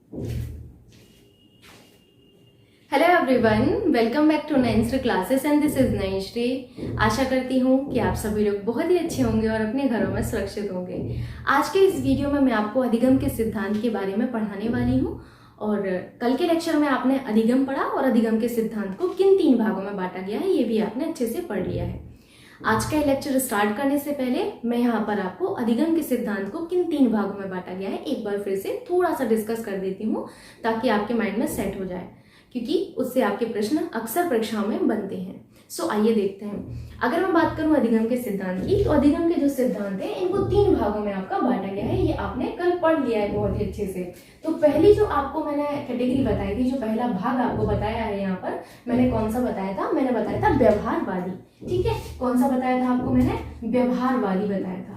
Hello everyone, welcome back to नैन्सर classes and this is Nayanshree. आशा करती हूँ कि आप सभी लोग बहुत ही अच्छे होंगे और अपने घरों में सुरक्षित होंगे। आज के इस वीडियो में मैं आपको अधिगम के सिद्धांत के बारे में पढ़ाने वाली हूँ। और कल के लेक्चर में आपने अधिगम पढ़ा और अधिगम के सिद्धांत को किन 3 भागों में बांटा गया है ये भी आपने अच्छे से पढ़ लिया है। आज का लेक्चर स्टार्ट करने से पहले मैं यहाँ पर आपको अधिगम के सिद्धांत को किन 3 भागों में बांटा गया है एक बार फिर से थोड़ा सा डिस्कस कर देती हूँ, ताकि आपके माइंड में सेट हो जाए, क्योंकि उससे आपके प्रश्न अक्सर परीक्षाओं में बनते हैं। सो आइए देखते हैं। अगर मैं बात करूं अधिगम के सिद्धांत की, तो अधिगम के जो सिद्धांत हैं इनको 3 भागों में आपका बांटा गया है। ये आपने कल पढ़ लिया है बहुत ही अच्छे से। तो पहली जो आपको मैंने कैटेगरी बताई थी, जो पहला भाग आपको बताया है यहाँ पर, मैंने कौन सा बताया था? मैंने बताया था व्यवहारवादी। ठीक है, कौन सा बताया था आपको? मैंने व्यवहारवादी बताया था।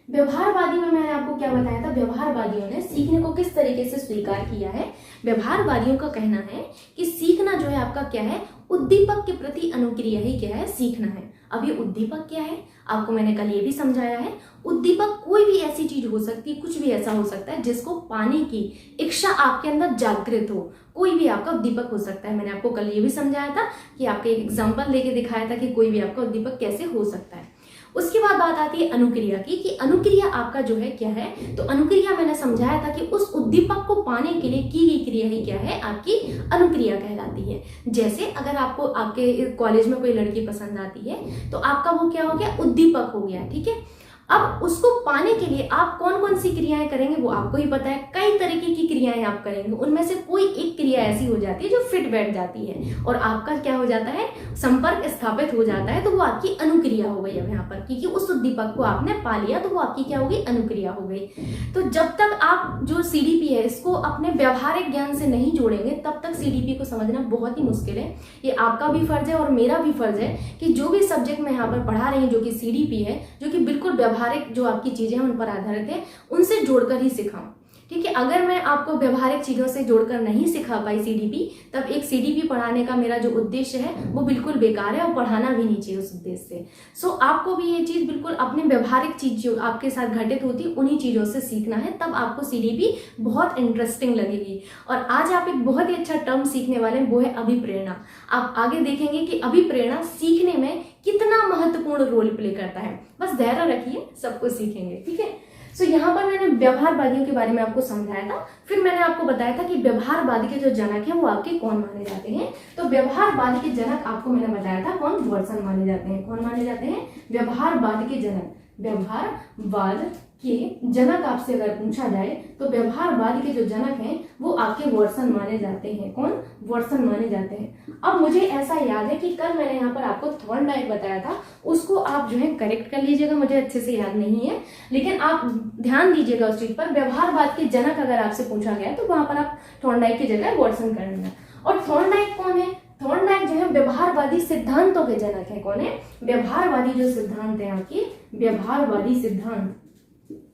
व्यवहारवादी में मैंने आपको क्या बताया था? व्यवहारवादियों ने सीखने को किस तरीके से स्वीकार किया है। व्यवहारवादियों का कहना है कि सीखना जो है आपका क्या है, उद्दीपक के प्रति अनुक्रिया ही क्या है, सीखना है। अब ये उद्दीपक क्या है आपको मैंने कल ये भी समझाया है। उद्दीपक कोई भी ऐसी चीज हो सकती है, कुछ भी ऐसा हो सकता है जिसको पाने की इच्छा आपके अंदर जागृत हो, कोई भी आपका उद्दीपक हो सकता है। मैंने आपको कल ये भी समझाया था कि आपके एक एग्जाम्पल लेके दिखाया था कि कोई भी आपका उद्दीपक कैसे हो सकता है। उसके बाद बात आती है अनुक्रिया की, कि अनुक्रिया आपका जो है क्या है। तो अनुक्रिया मैंने समझाया था कि उस उद्दीपक को पाने के लिए की गई क्रिया ही क्या है, आपकी अनुक्रिया कहलाती है। जैसे अगर आपको आपके कॉलेज में कोई लड़की पसंद आती है, तो आपका वो क्या हो गया, उद्दीपक हो गया। ठीक है, अब उसको पाने के लिए आप कौन कौन सी क्रियाएं करेंगे वो आपको ही पता है। कई तरीके की क्रियाएं आप करेंगे, उनमें से कोई एक क्रिया ऐसी हो जाती है जो फिट बैठ जाती है और आपका क्या हो जाता है, संपर्क स्थापित हो जाता है। तो वो आपकी अनुक्रिया हो गई। अब यहाँ पर क्योंकि उस उद्दीपक को आपने पा लिया, तो वो आपकी क्या हो गई, अनुक्रिया हो गई। तो जब तक आप जो सीडीपी है इसको अपने व्यवहारिक ज्ञान से नहीं जोड़ेंगे, तब तक सीडीपी को समझना बहुत ही मुश्किल है। ये आपका भी फर्ज है और मेरा भी फर्ज है कि जो भी सब्जेक्ट मैं यहाँ पर पढ़ा रही हूँ, जो कि सीडीपी है, जो कि बिल्कुल व्यवहारिक जो आपकी चीजें हैं उन पर आधारित है, उनसे जोड़कर ही सिखाऊं। ठीक है, अगर मैं आपको व्यवहारिक चीजों से जोड़कर नहीं सिखा पाई सीडीपी, तब एक सीडीपी पढ़ाने का मेरा जो उद्देश्य है वो बिल्कुल बेकार है और पढ़ाना भी नहीं चाहिए उस उद्देश्य से। सो आपको भी ये चीज बिल्कुल अपने व्यवहारिक चीज जो आपके साथ घटित होती है उन्हीं चीजों से सीखना है, तब आपको सीडीपी बहुत इंटरेस्टिंग लगेगी। और आज आप एक बहुत ही अच्छा टर्म सीखने वाले हैं, वो है अभिप्रेरणा। आप आगे देखेंगे कि अभिप्रेरणा सीखने में कितना महत्वपूर्ण रोल प्ले करता है। बस धैर्य रखिए, सब कुछ सीखेंगे। ठीक है, सो यहाँ पर मैंने व्यवहारवादियों के बारे में आपको समझाया था। फिर मैंने आपको बताया था कि व्यवहारवादी के जो जनक हैं वो आपके कौन माने जाते हैं। तो व्यवहारवाद के जनक आपको मैंने बताया था कौन, वॉटसन माने जाते हैं। कौन माने जाते हैं? व्यवहारवाद के जनक। व्यवहारवाद के जनक आपसे अगर पूछा जाए तो व्यवहारवाद के जो जनक हैं वो आपके वॉटसन माने जाते हैं। कौन? वॉटसन माने जाते हैं। अब मुझे ऐसा याद है कि कल मैंने यहाँ पर आपको थॉर्नडाइक बताया था, उसको आप जो है करेक्ट कर लीजिएगा, मुझे अच्छे से याद नहीं है, लेकिन आप ध्यान दीजिएगा उस चीज पर। व्यवहारवाद के जनक अगर आपसे पूछा गया तो वहां पर आप थॉर्नडाइक की जगह वॉटसन कर लेना। और थॉर्नडाइक कौन है? थॉर्नडाइक जो है व्यवहारवादी सिद्धांतों के जनक है। कौन है? व्यवहारवादी जो सिद्धांत है आपके, व्यवहारवादी सिद्धांत,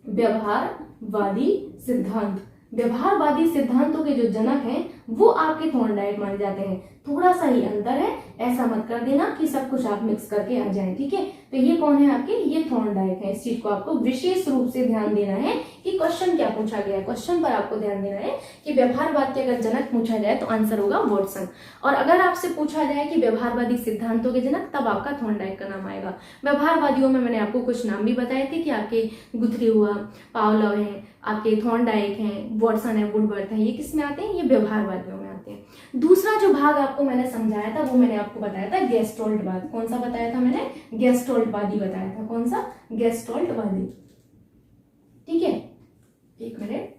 व्यवहारवादी सिद्धांत, व्यवहारवादी सिद्धांतों के जो जनक हैं वो आपके थॉर्नडाइक माने जाते हैं। थोड़ा सा ही अंतर है, ऐसा मत कर देना कि सब कुछ आप मिक्स करके आ जाएं। ठीक है, तो ये कौन है आपके? ये थॉर्नडाइक है। इस चीज को आपको विशेष रूप से ध्यान देना है कि क्वेश्चन क्या पूछा गया है। क्वेश्चन पर आपको ध्यान देना है कि व्यवहारवाद के अगर जनक पूछा जाए तो आंसर होगा वॉटसन, और अगर आपसे पूछा जाए कि व्यवहारवादी सिद्धांतों के जनक, तब आपका थॉर्नडाइक का नाम आएगा। व्यवहारवादियों में मैंने आपको कुछ नाम भी बताए थे कि आपके गुथरी हुआ, पावलोव है, आपके थॉर्नडाइक हैं, वॉटसन है, वुडवर्थ है। ये किस में आते हैं? ये व्यवहारवादियों में आते हैं। दूसरा जो भाग आपको मैंने समझाया था वो मैंने आपको बताया था गेस्टोल्टवाद। कौन सा बताया था मैंने? गेस्टोल्टवादी बताया था। कौन सा? गेस्टोल्टवादी। ठीक है, एक मिनट।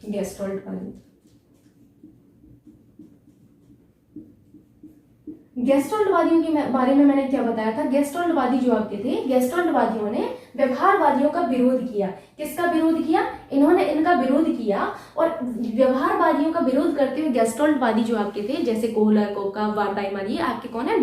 गेस्टोल्टवादी, गेस्टोल्टवादियों के बारे में मैंने क्या बताया था? गेस्टोल्टवादी जो आपके थे, गेस्टोल्टवादियों ने व्यवहारवादियों का विरोध किया। किसका विरोध किया? इन्होंने इनका विरोध किया। और व्यवहारवादियों का विरोध करते हुए गेस्टोल्टवादी जो आपके थे, जैसे कोहलर, कोका, वार्टाइमर, ये आपके कौन है?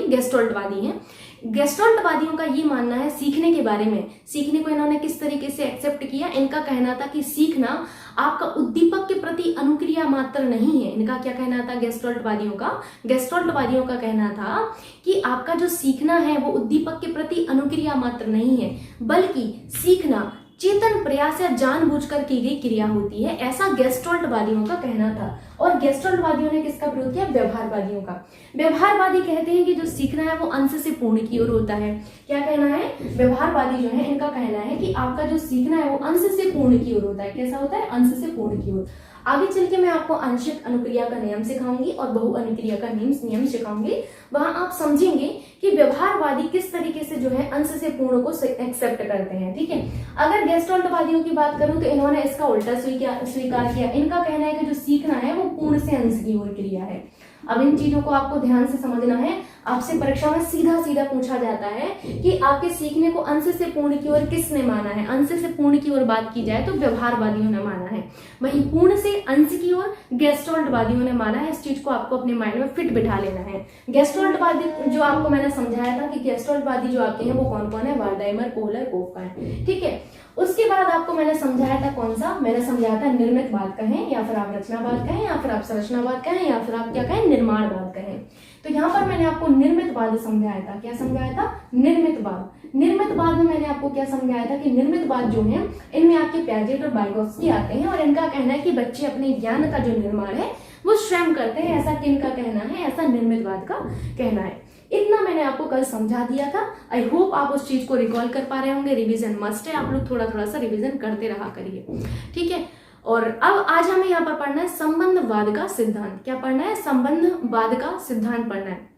गेस्टोल्टवादी हैं। गेस्टोल्टवादियों का ये मानना है सीखने के बारे में, सीखने को इन्होंने किस तरीके से एक्सेप्ट किया। इनका कहना था कि सीखना आपका उद्दीपक के प्रति अनुक्रिया मात्र नहीं है। इनका क्या कहना था गेस्टोल्टवादियों का? गेस्टोल्टवादियों का कहना था कि आपका जो सीखना है वो उद्दीपक के प्रति अनुक्रिया मात्र नहीं है, बल्कि सीखना चेतन प्रयास या जानबूझकर की गई क्रिया होती है, ऐसा गेस्टोल्टवादियों का कहना था। और गेस्टोल्टवादियों ने किसका विरोध किया? व्यवहारवादियों का। व्यवहारवादी कहते हैं कि जो सीखना है वो अंश से पूर्ण की ओर होता है। क्या कहना है? व्यवहारवादी जो है इनका कहना है कि आपका जो सीखना है वो अंश से पूर्ण की ओर होता है। कैसा होता है? अंश से पूर्ण की ओर। आगे चल के मैं आपको आंशिक अनुक्रिया का नियम सिखाऊंगी और बहु अनुक्रिया का नियम सिखाऊंगी। वहां आप समझेंगे कि व्यवहारवादी किस तरीके से जो है अंश से पूर्ण को एक्सेप्ट करते हैं। ठीक है, अगर गेस्टोल्टवादियों की बात करूं तो इन्होंने इसका उल्टा स्वीकार किया। इनका कहना है कि जो सीखना है वो पूर्ण से अंश की ओर क्रिया है। अब इन चीजों को आपको ध्यान से समझना है। आपसे परीक्षा में सीधा सीधा पूछा जाता है कि आपके सीखने को अंश से पूर्ण की ओर किसने माना है? अंश से पूर्ण की ओर बात की जाए तो व्यवहारवादियों ने माना है, वहीं पूर्ण से अंश की ओर गेस्टोल्टवादियों ने माना है। इस चीज को आपको अपने माइंड में फिट बिठा लेना है। गेस्टोल्टवादी जो आपको मैंने समझाया था कि गेस्टोल्टवादी जो आपके हैं वो कौन कौन है? वार्डहाइमर, कोहलर, कोफका है। ठीक है, उसके बाद आपको मैंने समझाया था कौन सा? मैंने समझाया था निर्मितवाद कहें या फिर आप रचनावाद कहें या फिर आप संरचनावाद कहें या फिर आप क्या कहें? निर्माणवाद कहें। तो यहाँ पर मैंने आपको निर्मितवाद समझाया था। क्या समझाया था? निर्मितवाद। निर्मितवाद में मैंने आपको क्या समझाया था कि निर्मितवाद जो है इनमें आपके पियाजेट और वाइगोत्स्की आते हैं और इनका कहना है कि बच्चे अपने ज्ञान का जो निर्माण है वो स्वयं करते हैं। ऐसा किनका कहना है? ऐसा निर्मितवाद का कहना है। इतना मैंने आपको कल समझा दिया था। आई होप आप उस चीज को रिकॉल कर पा रहे होंगे। रिवीजन मस्ट है, आप लोग थोड़ा थोड़ा सा रिवीजन करते रहा करिए। ठीक है, और अब आज हमें यहाँ पर पढ़ना है संबंधवाद का सिद्धांत। क्या पढ़ना है? संबंधवाद का सिद्धांत पढ़ना है।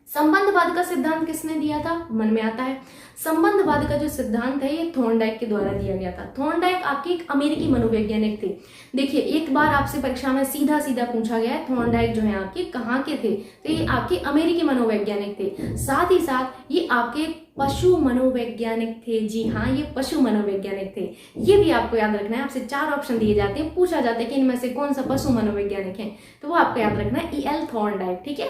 संबंधवाद का सिद्धांत किसने दिया था? मन में आता है। संबंधवाद का जो सिद्धांत है ये थॉर्नडाइक के द्वारा दिया गया था। थॉर्नडाइक आपके एक अमेरिकी मनोवैज्ञानिक थे। देखिए, एक बार आपसे परीक्षा में सीधा सीधा पूछा गया है थॉर्नडाइक जो है आपके कहाँ के थे? तो ये आपके अमेरिकी मनोवैज्ञानिक थे। साथ ही साथ ये आपके पशु मनोवैज्ञानिक थे। जी हाँ, ये पशु मनोवैज्ञानिक थे। ये भी आपको याद रखना है। आपसे 4 ऑप्शन दिए जाते हैं, पूछा जाता है कि इनमें से कौन सा पशु मनोवैज्ञानिक है, तो वो आपको याद रखना है E.L. थॉर्नडाइक। ठीक है,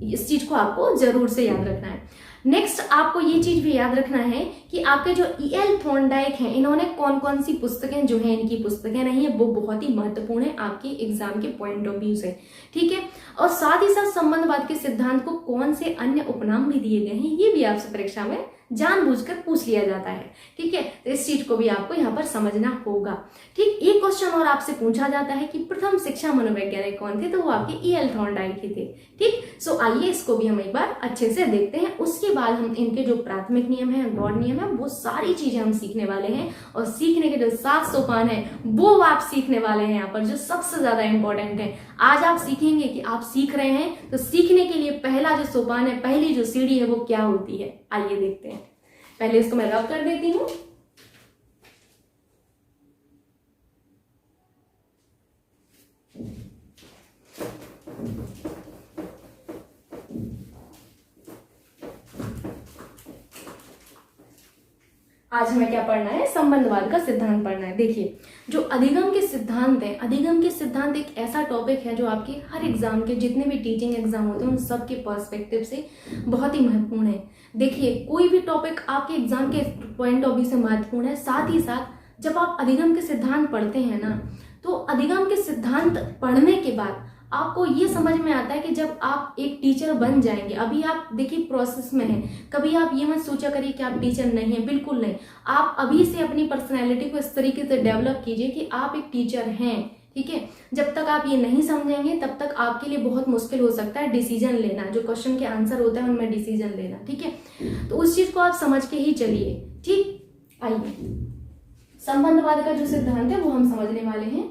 इस चीज को आपको जरूर से याद रखना है। नेक्स्ट आपको ये चीज भी याद रखना है कि आपके जो E.L. थॉर्नडाइक हैं इन्होंने कौन कौन सी पुस्तकें जो है इनकी पुस्तकें रही है वो बहुत ही महत्वपूर्ण है आपके एग्जाम के पॉइंट ऑफ व्यू से। ठीक है, और साथ ही साथ संबंधवाद के सिद्धांत को कौन से अन्य उपनाम भी दिए गए हैं ये भी आपसे परीक्षा में जानबूझकर पूछ लिया जाता है। ठीक है, तो इस चीज को भी आपको यहाँ पर समझना होगा। ठीक, एक क्वेश्चन और आपसे पूछा जाता है कि प्रथम शिक्षा मनोवैज्ञानिक कौन थे? तो वो आपके E.L. थॉर्नडाइक ही थे। ठीक, सो आइए इसको भी हम एक बार अच्छे से देखते हैं। उसके बाद हम इनके जो प्राथमिक नियम है, गौड़ नियम है, वो सारी चीजें हम सीखने वाले हैं। और सीखने के जो 7 सोपान है वो आप सीखने वाले हैं यहाँ पर, जो सबसे ज्यादा इंपॉर्टेंट है। आज आप सीखेंगे कि आप सीख रहे हैं, तो सीखने के लिए पहला जो सोपान है, पहली जो सीढ़ी है वो क्या होती है? आइए देखते हैं। पहले इसको मैं रब कर देती हूं। आज हमें क्या पढ़ना है? संबंधवाद का सिद्धांत पढ़ना है। देखिए, जो अधिगम के सिद्धांत है, अधिगम के सिद्धांत एक ऐसा टॉपिक है जो आपके हर एग्जाम के जितने भी टीचिंग एग्जाम होते हैं उन सब के पर्सपेक्टिव से बहुत ही महत्वपूर्ण है। देखिए, कोई भी टॉपिक आपके एग्जाम के पॉइंट ऑफ व्यू से महत्वपूर्ण है। साथ ही साथ जब आप अधिगम के सिद्धांत पढ़ते हैं ना, तो अधिगम के सिद्धांत पढ़ने के बाद आपको ये समझ में आता है कि जब आप एक टीचर बन जाएंगे, अभी आप देखिए प्रोसेस में हैं, कभी आप ये मत सोचा करिए कि आप टीचर नहीं है, बिल्कुल नहीं। आप अभी से अपनी पर्सनैलिटी को इस तरीके से डेवलप कीजिए कि आप एक टीचर हैं। ठीक है, जब तक आप ये नहीं समझेंगे तब तक आपके लिए बहुत मुश्किल हो सकता है डिसीजन लेना, जो क्वेश्चन के आंसर होता है उनमें डिसीजन लेना। ठीक है, तो उस चीज को आप समझ के ही चलिए। ठीक, आइए संबंधवाद का जो सिद्धांत है वो हम समझने वाले हैं।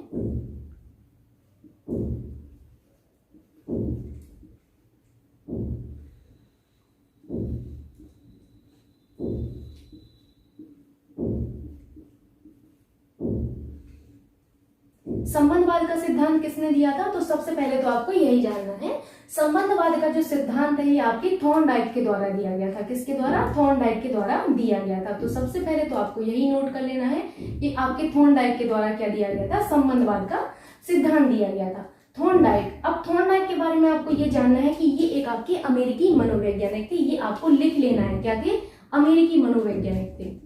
संबंधवाद का सिद्धांत किसने दिया था? तो सबसे पहले तो आपको यही जानना है, संबंधवाद का जो सिद्धांत है ये आपके थॉर्नडाइक के द्वारा दिया गया था। किसके द्वारा? थॉर्नडाइक के द्वारा दिया गया था। तो सबसे पहले तो आपको यही नोट कर लेना है कि आपके थॉर्नडाइक के द्वारा क्या दिया गया था? संबंधवाद का सिद्धांत दिया गया था, थॉर्नडाइक। अब थॉर्नडाइक के बारे में आपको ये जानना है कि ये एक आपके अमेरिकी मनोवैज्ञानिक थे। ये आपको लिख लेना है, क्या थे? अमेरिकी मनोवैज्ञानिक थे।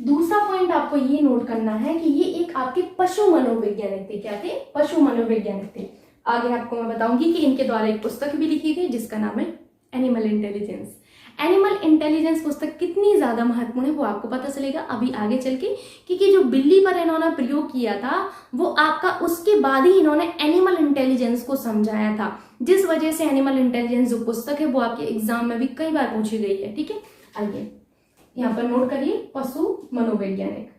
दूसरा पॉइंट आपको ये नोट करना है कि ये एक आपके पशु मनोवैज्ञानिक थे। क्या थे? पशु मनोवैज्ञानिक थे। आगे आपको मैं बताऊंगी कि इनके द्वारा एक पुस्तक भी लिखी गई जिसका नाम है एनिमल इंटेलिजेंस। एनिमल इंटेलिजेंस पुस्तक कितनी ज्यादा महत्वपूर्ण है वो आपको पता चलेगा अभी आगे चल के, क्योंकि जो बिल्ली पर इन्होंने प्रयोग किया था वो आपका उसके बाद ही इन्होंने एनिमल इंटेलिजेंस को समझाया था, जिस वजह से एनिमल इंटेलिजेंस जो पुस्तक है वो आपके एग्जाम में भी कई बार पूछी गई है। ठीक है, आइए यहाँ पर नोट करिए, पशु मनोवैज्ञानिक।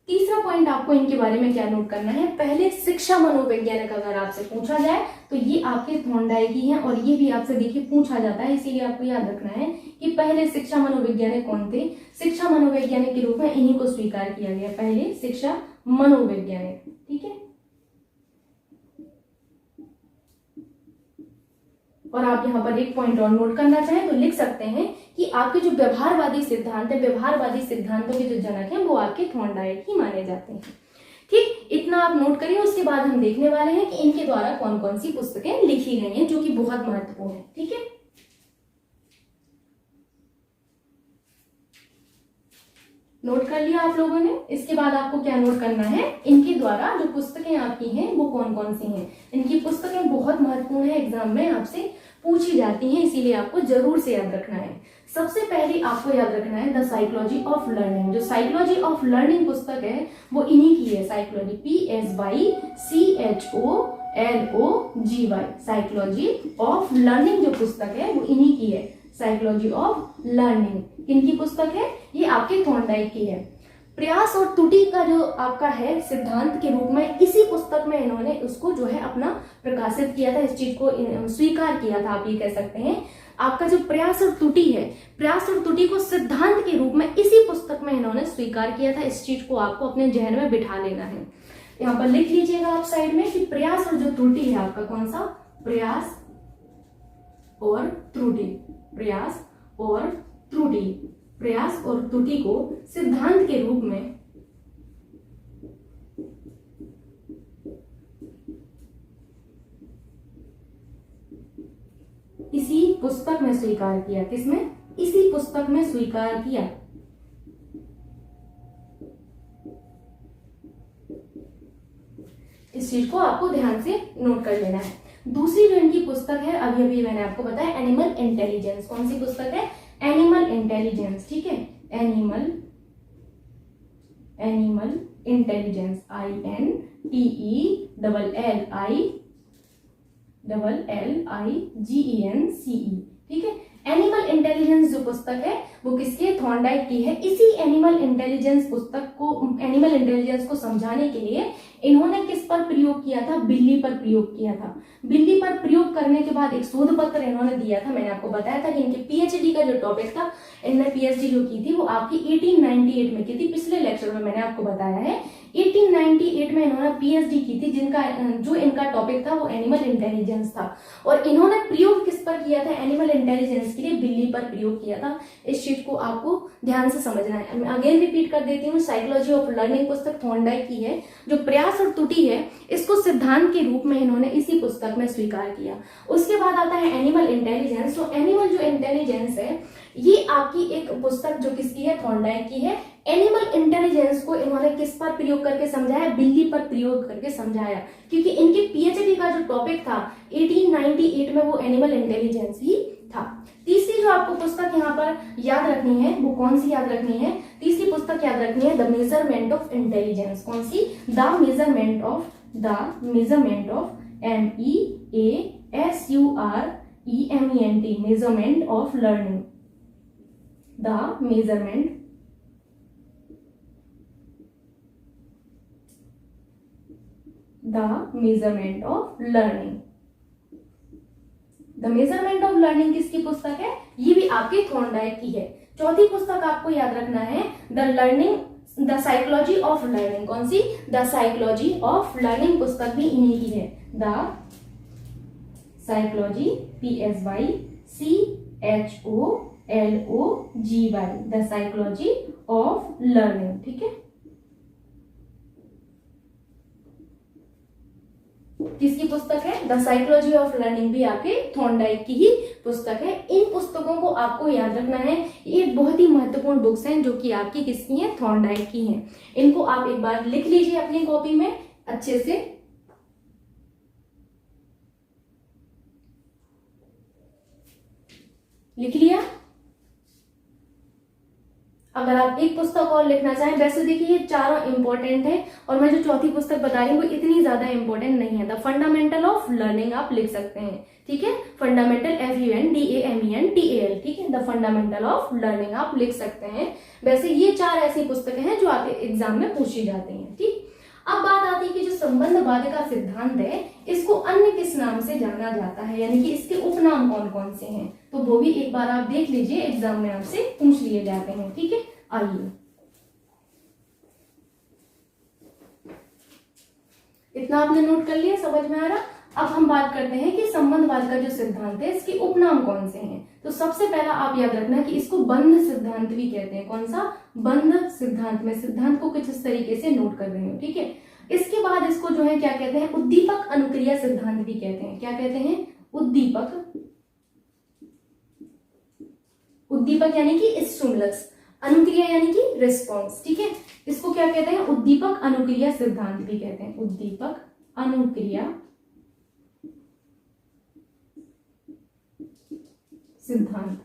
तीसरा पॉइंट आपको इनके बारे में क्या नोट करना है, पहले शिक्षा मनोवैज्ञानिक अगर आपसे पूछा जाए तो ये आपके थॉर्नडाइक ही हैं और ये भी आपसे देखिए पूछा जाता है, इसीलिए आपको याद रखना है कि पहले शिक्षा मनोवैज्ञानिक कौन थे। शिक्षा मनोवैज्ञानिक के रूप में इन्हीं को स्वीकार किया गया, पहले शिक्षा मनोवैज्ञानिक। ठीक है, और आप यहाँ पर एक पॉइंट और नोट करना चाहें तो लिख सकते हैं कि आपके जो व्यवहारवादी सिद्धांत है, व्यवहारवादी सिद्धांतों के जो जनक हैं वो आपके थॉर्नडाइक ही माने जाते हैं। ठीक, इतना आप नोट करिए। उसके बाद हम देखने वाले हैं कि इनके द्वारा कौन कौन सी पुस्तकें लिखी गई हैं जो कि बहुत महत्वपूर्ण है। ठीक है, नोट कर लिया आप लोगों ने। इसके बाद आपको क्या नोट करना है, इनके द्वारा जो पुस्तकें आपकी हैं वो कौन कौन सी हैं। इनकी पुस्तकें बहुत महत्वपूर्ण है, एग्जाम में आपसे पूछी जाती हैं, इसीलिए आपको जरूर से याद रखना है। सबसे पहले आपको याद रखना है द साइकोलॉजी ऑफ लर्निंग। जो साइकोलॉजी ऑफ लर्निंग पुस्तक है वो इन्हीं की है, psychology, PSYCHOLOGY, psychology of learning जो पुस्तक है वो इन्हीं की है, साइकोलॉजी ऑफ लर्निंग। इनकी पुस्तक है, ये आपके थॉर्नडाइक की है। प्रयास और त्रुटि का जो आपका है सिद्धांत के रूप में इसी पुस्तक में इन्होंने उसको जो है अपना प्रकाशित किया था, इस चीज को स्वीकार किया था, आप ये कह सकते हैं। आपका जो प्रयास और त्रुटि है, प्रयास और त्रुटि को सिद्धांत के रूप में इसी पुस्तक में इन्होंने स्वीकार किया था। इस चीज को आपको अपने जहन में बिठा लेना है। यहाँ पर लिख लीजिएगा आप साइड में कि प्रयास और जो त्रुटि है आपका कौन सा, प्रयास और त्रुटि, प्रयास और त्रुटि, प्रयास और त्रुटि को सिद्धांत के रूप में इसी पुस्तक में स्वीकार किया। किसमें? इसी पुस्तक में स्वीकार किया। इस चीज को आपको ध्यान से नोट कर लेना है। दूसरी जो इनकी पुस्तक है, अभी अभी मैंने आपको बताया, एनिमल इंटेलिजेंस। कौन सी पुस्तक है? Animal intelligence. ठीक है, एनिमल इंटेलिजेंस, INTELLIGENCE। ठीक है, एनिमल इंटेलिजेंस जो पुस्तक है वो किसकी? थॉर्नडाइक की है। इसी एनिमल इंटेलिजेंस पुस्तक को, एनिमल इंटेलिजेंस को समझाने के लिए इन्होंने किस पर प्रयोग किया था? बिल्ली पर प्रयोग किया था। बिल्ली पर प्रयोग करने के बाद एक शोध पत्र इन्होंने दिया था। मैंने आपको बताया था कि इनके पीएचडी का जो टॉपिक था, इन्होंने पीएचडी जो की थी वो आपकी 1898 में की थी। पिछले लेक्चर में मैंने आपको बताया है 1898 में इन्होंने पीएचडी की थी, जिनका जो इनका टॉपिक था वो एनिमल इंटेलिजेंस था। और इन्होंने प्रयोग किस पर किया था? एनिमल इंटेलिजेंस के लिए बिल्ली पर प्रयोग किया था। इस चीज को आपको ध्यान से समझना है। मैं अगेन रिपीट कर देती हूँ, साइकोलॉजी ऑफ लर्निंग पुस्तक थॉर्नडाइक की है। जो प्रयास और त्रुटि है इसको सिद्धांत के रूप में इन्होंने इसी पुस्तक में स्वीकार किया। उसके बाद आता है एनिमल इंटेलिजेंस। तो एनिमल जो इंटेलिजेंस है ये आपकी एक पुस्तक जो किसकी है? थॉर्नडाइक की है। एनिमल इंटेलिजेंस को इन्होंने किस पर प्रयोग करके समझाया? बिल्ली पर प्रयोग करके समझाया, क्योंकि इनके पीएचडी का जो टॉपिक था 1898 में वो एनिमल इंटेलिजेंस ही था। तीसरी जो आपको पुस्तक यहाँ पर याद रखनी है वो कौन सी याद रखनी है? तीसरी पुस्तक याद रखनी है द मेजरमेंट ऑफ इंटेलिजेंस। कौन सी? The measurement of MEASUREMENT, measurement of learning, the measurement of learning. The measurement of learning किसकी पुस्तक है? ये भी आपके थॉर्नडाइक की है। चौथी पुस्तक आपको याद रखना है द साइकोलॉजी ऑफ लर्निंग। कौन सी? द साइकोलॉजी ऑफ लर्निंग पुस्तक भी इन्हीं की है। The psychology, PSYCHOLOGY, the psychology of learning. ठीक है, किसकी पुस्तक है? द साइकोलॉजी ऑफ लर्निंग भी आपके थॉर्नडाइक की ही पुस्तक है। इन पुस्तकों को आपको याद रखना है, ये बहुत ही महत्वपूर्ण बुक्स हैं जो कि आपकी किसकी हैं? थॉर्नडाइक की हैं। इनको आप एक बार लिख लीजिए अपनी कॉपी में अच्छे से। लिख लिया? अगर आप एक पुस्तक और लिखना चाहें, वैसे देखिए ये चारों इंपॉर्टेंट है और मैं जो चौथी पुस्तक बता रही हूँ वो इतनी ज्यादा इंपॉर्टेंट नहीं है। द फंडामेंटल ऑफ लर्निंग आप लिख सकते हैं, ठीक है। फंडामेंटल FUNDAMENTAL, ठीक है। द फंडामेंटल ऑफ लर्निंग आप लिख सकते हैं। वैसे ये 4 ऐसी पुस्तकें हैं जो आपके एग्जाम में पूछी जाती हैं, ठीक। अब बात आती है कि जो संबंधवाद का सिद्धांत है इसको अन्य किस नाम से जाना जाता है, यानी कि इसके उपनाम कौन कौन से हैं, तो वो भी एक बार आप देख लीजिए, एग्जाम में आपसे पूछ लिए जाते हैं, ठीक है। आइए, इतना आपने नोट कर लिया, समझ में आ रहा। अब हम बात करते हैं कि संबंधवाद का जो सिद्धांत है इसके उपनाम कौन से हैं। तो सबसे पहला आप याद रखना कि इसको बंध सिद्धांत भी कहते हैं। कौन सा? बंध सिद्धांत। में सिद्धांत को कुछ इस तरीके से नोट कर रही हूँ, ठीक है। इसके बाद इसको जो है क्या कहते हैं? उद्दीपक अनुक्रिया सिद्धांत भी कहते हैं। क्या कहते हैं? उद्दीपक। उद्दीपक यानी कि स्टिमुलस, अनुक्रिया यानी कि रिस्पॉन्स, ठीक है। इसको क्या कहते हैं? उद्दीपक अनुक्रिया सिद्धांत भी कहते हैं। उद्दीपक अनुक्रिया सिद्धांत।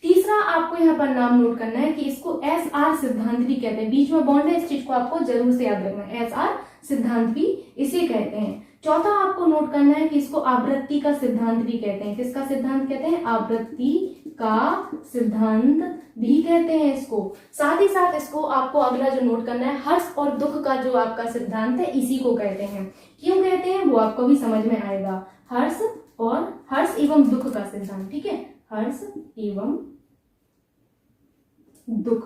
तीसरा आपको यहाँ पर नाम नोट करना है कि इसको SR सिद्धांत भी कहते हैं। बीच में बॉन्ड है, इस चीज को आपको जरूर से याद रखना है। SR सिद्धांत भी इसे कहते हैं। चौथा आपको नोट करना है कि इसको आवृत्ति का सिद्धांत भी कहते हैं। किसका सिद्धांत कहते हैं? आवृत्ति का सिद्धांत भी कहते हैं इसको। साथ ही साथ इसको आपको अगला जो नोट करना है, हर्ष और दुख का जो आपका सिद्धांत है इसी को कहते हैं। क्यों कहते हैं वो आपको भी समझ में आएगा। हर्ष एवं दुख का सिद्धांत, ठीक है। हर्ष एवं दुख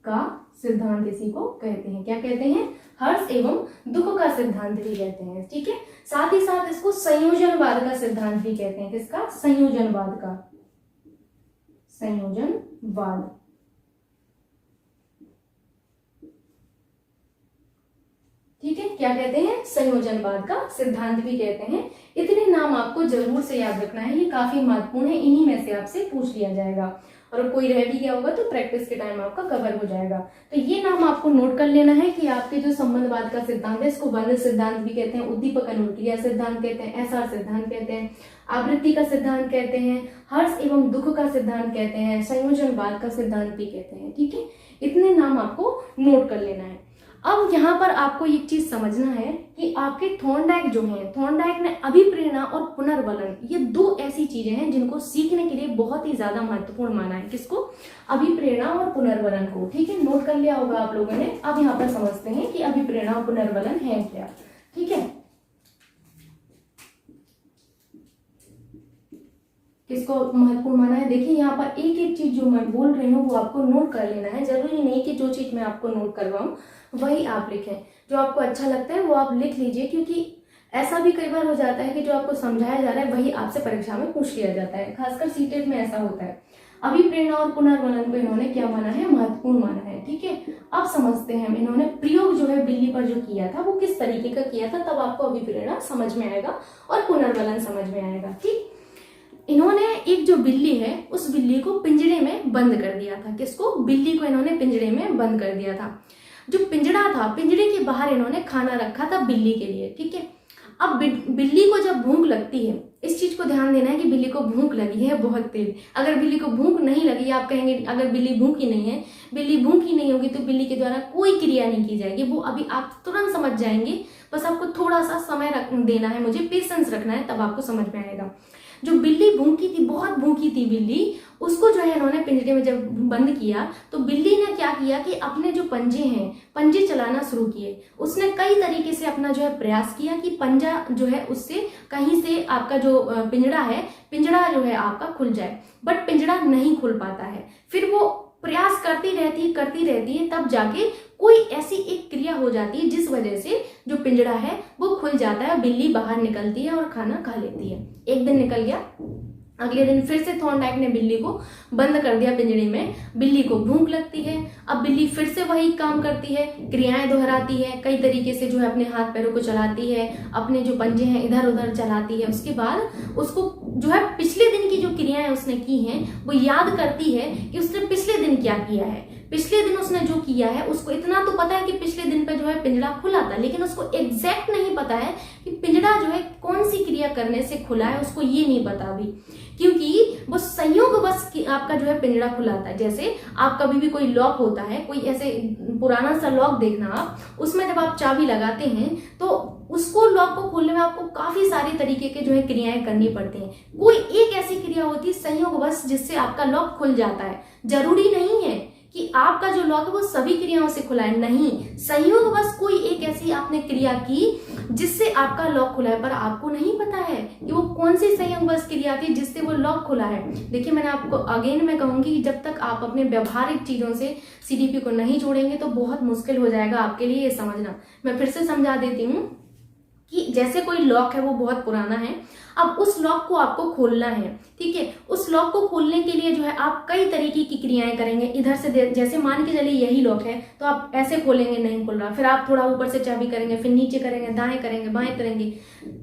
का सिद्धांत इसी को कहते हैं। क्या कहते हैं? हर्ष एवं दुख का सिद्धांत भी कहते हैं, ठीक है। साथ ही साथ इसको संयोजनवाद का सिद्धांत भी कहते हैं। किसका? संयोजनवाद का। संयोजनवाद, ठीक है। क्या कहते हैं? संयोजनवाद का सिद्धांत भी कहते हैं। इतने नाम आपको जरूर से याद रखना है, ये काफी महत्वपूर्ण है। इन्हीं में से आपसे पूछ लिया जाएगा और कोई रह भी गया होगा तो प्रैक्टिस के टाइम आपका कवर हो जाएगा। तो ये नाम आपको नोट कर लेना है कि आपके जो संबंधवाद का सिद्धांत है इसको बंध सिद्धांत भी कहते हैं, उद्दीपक अनुक्रिया सिद्धांत कहते हैं, SR सिद्धांत कहते हैं, आवृत्ति का सिद्धांत कहते हैं, हर्ष एवं दुख का सिद्धांत कहते हैं, संयोजनवाद का सिद्धांत भी कहते हैं, ठीक है। इतने नाम आपको नोट कर लेना है। अब यहाँ पर आपको एक चीज समझना है कि आपके थॉर्नडाइक जो हैं, थॉर्नडाइक ने अभिप्रेरणा और पुनर्वलन, ये 2 ऐसी चीजें हैं जिनको सीखने के लिए बहुत ही ज्यादा महत्वपूर्ण माना है। किसको? अभिप्रेरणा और पुनर्वलन को, ठीक है। नोट कर लिया होगा आप लोगों ने। अब यहाँ पर समझते हैं कि अभिप्रेरणा और पुनर्वलन है क्या, ठीक है। किसको महत्वपूर्ण माना है? देखिए यहाँ पर एक एक चीज जो मैं बोल रही हूँ वो आपको नोट कर लेना है। जरूरी नहीं कि जो चीज मैं आपको नोट करवाऊं वही आप लिखें। जो आपको अच्छा लगता है वो आप लिख लीजिए, क्योंकि ऐसा भी कई बार हो जाता है कि जो आपको समझाया जा रहा है वही आपसे परीक्षा में पूछ लिया जाता है। खासकर सीटेट में ऐसा होता है। अभिप्रेरणा और पुनर्वलन को इन्होंने क्या माना है? महत्वपूर्ण माना है, ठीक है। अब समझते हैं इन्होंने प्रयोग जो है बिल्ली पर जो किया था वो किस तरीके का किया था, तब आपको अभिप्रेरणा समझ में आएगा और पुनर्वलन समझ में आएगा, ठीक। इन्होंने एक जो बिल्ली है उस बिल्ली को पिंजरे में बंद कर दिया था। किसको? बिल्ली को इन्होंने पिंजरे में बंद कर दिया था। जो पिंजरा था, पिंजरे के बाहर इन्होंने खाना रखा था बिल्ली के लिए, ठीक है। अब बिल्ली को जब भूख लगती है, इस चीज को ध्यान देना है कि बिल्ली को भूख लगी है बहुत तेज। अगर बिल्ली को भूख नहीं लगी, आप कहेंगे अगर बिल्ली भूखी नहीं है, बिल्ली भूखी नहीं होगी तो बिल्ली के द्वारा कोई क्रिया नहीं की जाएगी। वो अभी आप तुरंत समझ जाएंगे, बस आपको थोड़ा सा समय देना है, मुझे पेशेंस रखना है, तब आपको समझ में आएगा। जो बिल्ली भूखी थी, बहुत भूखी थी बिल्ली, उसको जो है इन्होंने पिंजरे में जब बंद किया तो बिल्ली ने क्या किया कि अपने जो पंजे हैं, पंजे चलाना शुरू किए। उसने कई तरीके से अपना जो है प्रयास किया कि पंजा जो है उससे कहीं से आपका जो पिंजरा है, पिंजरा जो है आपका खुल जाए, बट पिंजरा नहीं खुल पाता है। फिर वो प्रयास करती रहती है, तब जाके कोई ऐसी एक क्रिया हो जाती है जिस वजह से जो पिंजरा है वो खुल जाता है, बिल्ली बाहर निकलती है और खाना खा लेती है। एक दिन निकल गया, अगले दिन फिर से थॉर्नडाइक ने बिल्ली को बंद कर दिया पिंजरे में। बिल्ली को भूख लगती है। अब बिल्ली फिर से वही काम करती है, क्रियाएं दोहराती है, कई तरीके से जो है अपने हाथ पैरों को चलाती है, अपने जो पंजे हैं इधर उधर चलाती है। उसके बाद उसको जो है पिछले दिन की जो क्रियाएं उसने की हैं वो याद करती है कि उसने पिछले दिन क्या किया है। पिछले दिन उसने जो किया है उसको इतना तो पता है कि पिछले दिन पे जो है पिंजरा खुला था, लेकिन उसको एग्जैक्ट नहीं पता है कि पिंजरा जो है कौन सी क्रिया करने से खुला है, उसको ये नहीं पता अभी, क्योंकि वो संयोगवश आपका जो है पिंजरा खुला था। जैसे आप कभी भी कोई लॉक होता है, कोई ऐसे पुराना सा लॉक देखना आप, उसमें जब आप चाबी लगाते हैं तो उसको लॉक को खोलने में आपको काफी सारी तरीके के जो है क्रियाएं करनी पड़ती हैं। कोई एक ऐसी क्रिया होती है संयोगवश जिससे आपका लॉक खुल जाता है। जरूरी नहीं है कि आपका जो लॉक है वो सभी क्रियाओं से खुला है, नहीं, संयोगवश कोई एक ऐसी आपने क्रिया की जिससे आपका लॉक खुला है, पर आपको नहीं पता है कि वो कौन सी संयोगवश क्रिया थी जिससे वो लॉक खुला है। देखिए, मैंने आपको अगेन मैं कहूंगी कि जब तक आप अपने व्यवहारिक चीजों से सीडीपी को नहीं जोड़ेंगे तो बहुत मुश्किल हो जाएगा आपके लिए ये समझना। मैं फिर से समझा देती हूँ कि जैसे कोई लॉक है वो बहुत पुराना है, अब उस लॉक को आपको खोलना है, ठीक है। उस लॉक को खोलने के लिए जो है आप कई तरीके की क्रियाएं करेंगे। इधर से जैसे मान के चलिए यही लॉक है तो आप ऐसे खोलेंगे, नहीं खुल रहा, फिर आप थोड़ा ऊपर से चाबी करेंगे, फिर नीचे करेंगे, दाएं करेंगे, बाएं करेंगे,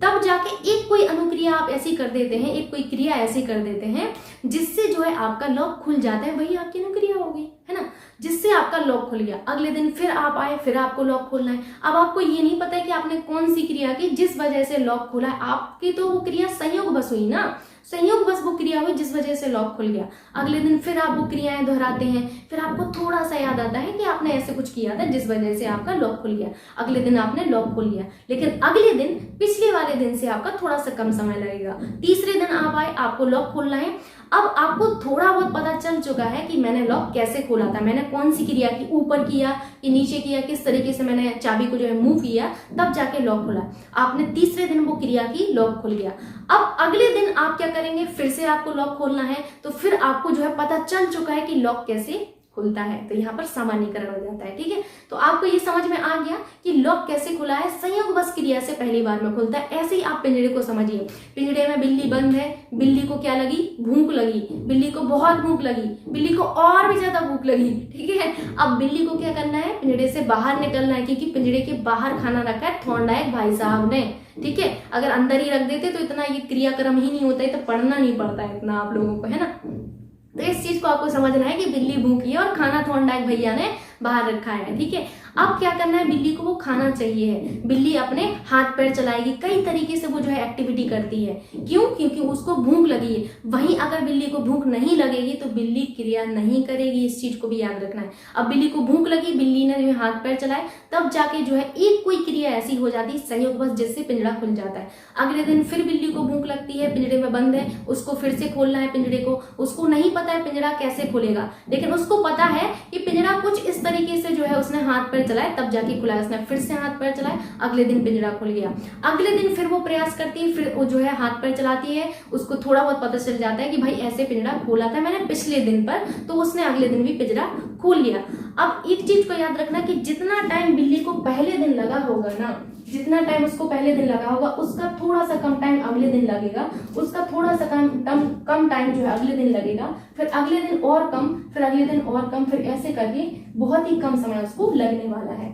तब जाके एक कोई अनुक्रिया आप ऐसी कर देते हैं, एक कोई क्रिया ऐसी कर देते हैं जिससे जो है आपका लॉक खुल जाता है। वही आपकी अनुक्रिया होगी, है ना, जिससे आपका लॉक खुल गया। अगले दिन फिर आप आए, फिर आपको लॉक खोलना है। अब आपको ये नहीं पता है कि आपने कौन सी क्रिया की जिस वजह से लॉक खुला है। आपकी तो वो क्रिया संयोगवश हुई ना, संयोगवश वो क्रिया हुई जिस वजह से लॉक खुल गया। अगले दिन फिर आप वो क्रियाएं दोहराते हैं, फिर आपको थोड़ा सा याद आता है कि आपने ऐसे कुछ किया था जिस वजह से आपका लॉक खुल गया। अगले दिन आपने लॉक खोल लिया, लेकिन अगले दिन पिछले वाले दिन से आपका थोड़ा सा कम समय लगेगा। तीसरे दिन आप आए, आपको लॉक खोलना है। अब आपको थोड़ा बहुत पता चल चुका है कि मैंने लॉक कैसे खोला था, मैंने कौन सी क्रिया की, ऊपर किया कि नीचे किया, किस तरीके से मैंने चाबी को जो है मूव किया, तब जाके लॉक खुला। आपने तीसरे दिन वो क्रिया की, लॉक खुल गया। अब अगले दिन आप क्या करेंगे, फिर से आपको लॉक खोलना है, तो फिर आपको जो है पता चल चुका है कि लॉक कैसे खुलता है, तो यहाँ पर सामान्यीकरण हो जाता है, ठीक है। तो आपको ये समझ में आ गया कि लॉक कैसे खुला है, संयोगवश क्रिया से पहली बार में खुलता है। ऐसे ही आप पिंजरे को समझिए। पिंजरे में बिल्ली बंद है, बिल्ली को क्या लगी, भूख लगी, बिल्ली को बहुत भूख लगी, बिल्ली को और भी ज्यादा भूख लगी, ठीक है। अब बिल्ली को क्या करना है, पिंजरे से बाहर निकलना है, क्योंकि पिंजरे के बाहर खाना रखा है थॉर्नडाइक भाई साहब ने, ठीक है। अगर अंदर ही रख देते तो इतना ये क्रियाक्रम ही नहीं होता है, तो पढ़ना नहीं पड़ता है इतना आप लोगों को, है ना। तो इस चीज को आपको समझना है कि बिल्ली भूखी है और खाना थॉर्नडाइक भैया ने बाहर रखा है, ठीक है। अब क्या करना है, बिल्ली को वो खाना चाहिए है, बिल्ली अपने हाथ पैर चलाएगी, कई तरीके से वो जो है एक्टिविटी करती है। क्यों, क्योंकि उसको भूख लगी है। वहीं अगर बिल्ली को भूख नहीं लगेगी तो बिल्ली क्रिया नहीं करेगी, इस चीज को भी याद रखना है। अब बिल्ली को भूख लगी, बिल्ली ने जो हाथ पैर चलाए, तब जाके जो है एक कोई क्रिया ऐसी हो जाती है संयोगवश जिससे पिंजरा खुल जाता है। अगले दिन फिर बिल्ली को भूख लगती है, पिंजरे में बंद है, उसको फिर से खोलना है पिंजरे को। उसको नहीं पता है पिंजरा कैसे खुलेगा, लेकिन उसको पता है कि पिंजरा कुछ इस तरीके से जो है उसने हाथ पैर चलाए तब जाके खुला है। उसने फिर से हाथ पैर चलाए, अगले दिन पिंजरा खुल गया। अगले दिन फिर वो प्रयास करती है, फिर वो जो है हाथ पैर चलाती है, उसको थोड़ा बहुत पता चल जाता है कि भाई ऐसे पिंजरा खोला था मैंने पिछले दिन पर, तो उसने अगले दिन भी पिंजरा खोल लिया। अब एक चीज को याद रखना कि जितना टाइम बिल्ली को पहले दिन लगा होगा ना, जितना टाइम उसको पहले दिन लगा होगा उसका थोड़ा सा कम टाइम अगले दिन लगेगा, उसका थोड़ा सा कम टाइम जो है अगले दिन लगेगा, फिर अगले दिन और कम, फिर अगले दिन और कम, फिर ऐसे करके बहुत ही कम समय उसको लगने वाला है,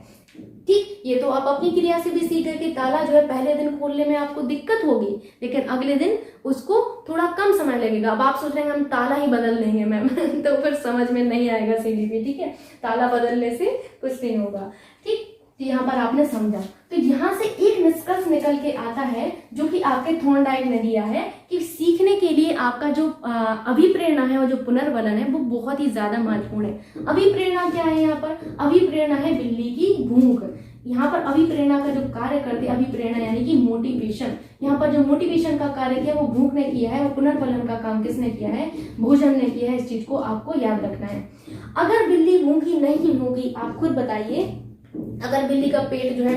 ठीक। ये तो आप अपनी क्रिया से भी सीख गए कि ताला जो है पहले दिन खोलने में आपको दिक्कत होगी, लेकिन अगले दिन उसको थोड़ा कम समय लगेगा। अब आप सोच रहे हैं हम ताला ही बदल लेंगे मैम तो फिर समझ में नहीं आएगा सीडीपी, ठीक है। ताला बदलने से कुछ नहीं होगा, ठीक। तो यहाँ पर आपने समझा, तो यहाँ से एक निष्कर्ष निकल के आता है जो कि आपके थॉर्नडाइक ने दिया है कि सीखने के लिए आपका जो अभिप्रेरणा है और जो पुनर्वलन है वो बहुत ही ज्यादा महत्वपूर्ण है। अभिप्रेरणा क्या है, यहाँ पर अभिप्रेरणा है बिल्ली की भूख। यहाँ पर अभिप्रेरणा का जो कार्य करते, अभिप्रेरणा यानी कि मोटिवेशन, यहाँ पर जो मोटिवेशन का कार्य किया वो भूख ने किया है, और पुनर्वलन का काम किसने किया है, भोजन ने किया है। इस चीज को आपको याद रखना है। अगर बिल्ली भूखी नहीं होगी, आप खुद बताइए, अगर बिल्ली का पेट जो है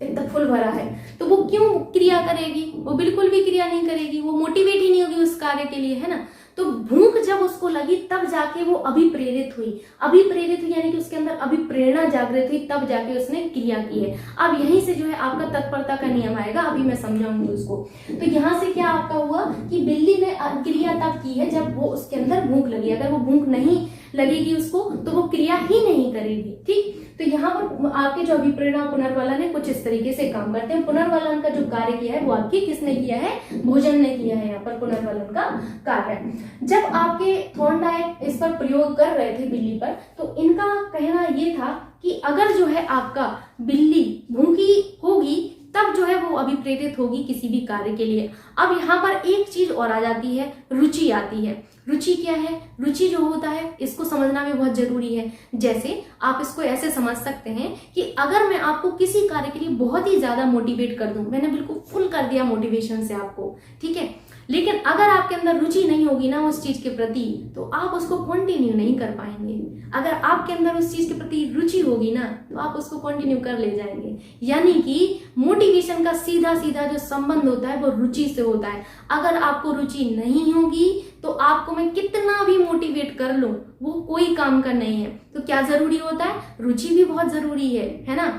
एकदम फुल भरा है तो वो क्यों क्रिया करेगी, वो बिल्कुल भी क्रिया नहीं करेगी, वो मोटिवेट ही नहीं होगी उस कार्य के लिए, है ना। तो भूख जब उसको लगी तब जाके वो अभिप्रेरित हुई। अभिप्रेरित हुई यानी कि उसके अंदर अभिप्रेरणा जागृत हुई, तब जाके उसने क्रिया की है। अब यहीं से जो है आपका तत्परता का नियम आएगा, अभी मैं समझाऊंगी उसको। तो यहाँ से क्या आपका हुआ कि बिल्ली ने क्रिया तब की है जब वो उसके अंदर भूख लगी। अगर वो भूख नहीं लगेगी उसको तो वो क्रिया ही नहीं करेगी। ठीक, तो यहाँ पर आपके जो अभिप्रेरणा पुनर्वलन है कुछ इस तरीके से काम करते हैं। पुनर्वलन का जो कार्य किया है वो आपकी किसने किया है? भोजन ने किया है यहाँ पर पुनर्वलन का कार्य। जब आपके थॉर्नडाइक इस पर प्रयोग कर रहे थे बिल्ली पर, तो इनका कहना ये था कि अगर जो है आपका बिल्ली भूखी होगी तब जो है वो अभिप्रेरित होगी किसी भी कार्य के लिए। अब यहाँ पर एक चीज और आ जाती है, रुचि आती है। रुचि क्या है? रुचि जो होता है इसको समझना भी बहुत जरूरी है। जैसे आप इसको ऐसे समझ सकते हैं कि अगर मैं आपको किसी कार्य के लिए बहुत ही ज्यादा मोटिवेट कर दूं, मैंने बिल्कुल फुल कर दिया मोटिवेशन से आपको, ठीक है, लेकिन अगर आपके अंदर रुचि नहीं होगी ना उस चीज के प्रति, तो आप उसको कंटिन्यू नहीं कर पाएंगे। अगर आपके अंदर उस चीज के प्रति रुचि होगी ना तो आप उसको कंटिन्यू कर ले जाएंगे। यानी कि मोटिवेशन का सीधा सीधा जो संबंध होता है वो रुचि से होता है। अगर आपको रुचि नहीं होगी तो आपको मैं कितना भी मोटिवेट कर लूं वो कोई काम का नहीं है। तो क्या जरूरी होता है? रुचि भी बहुत जरूरी है ना?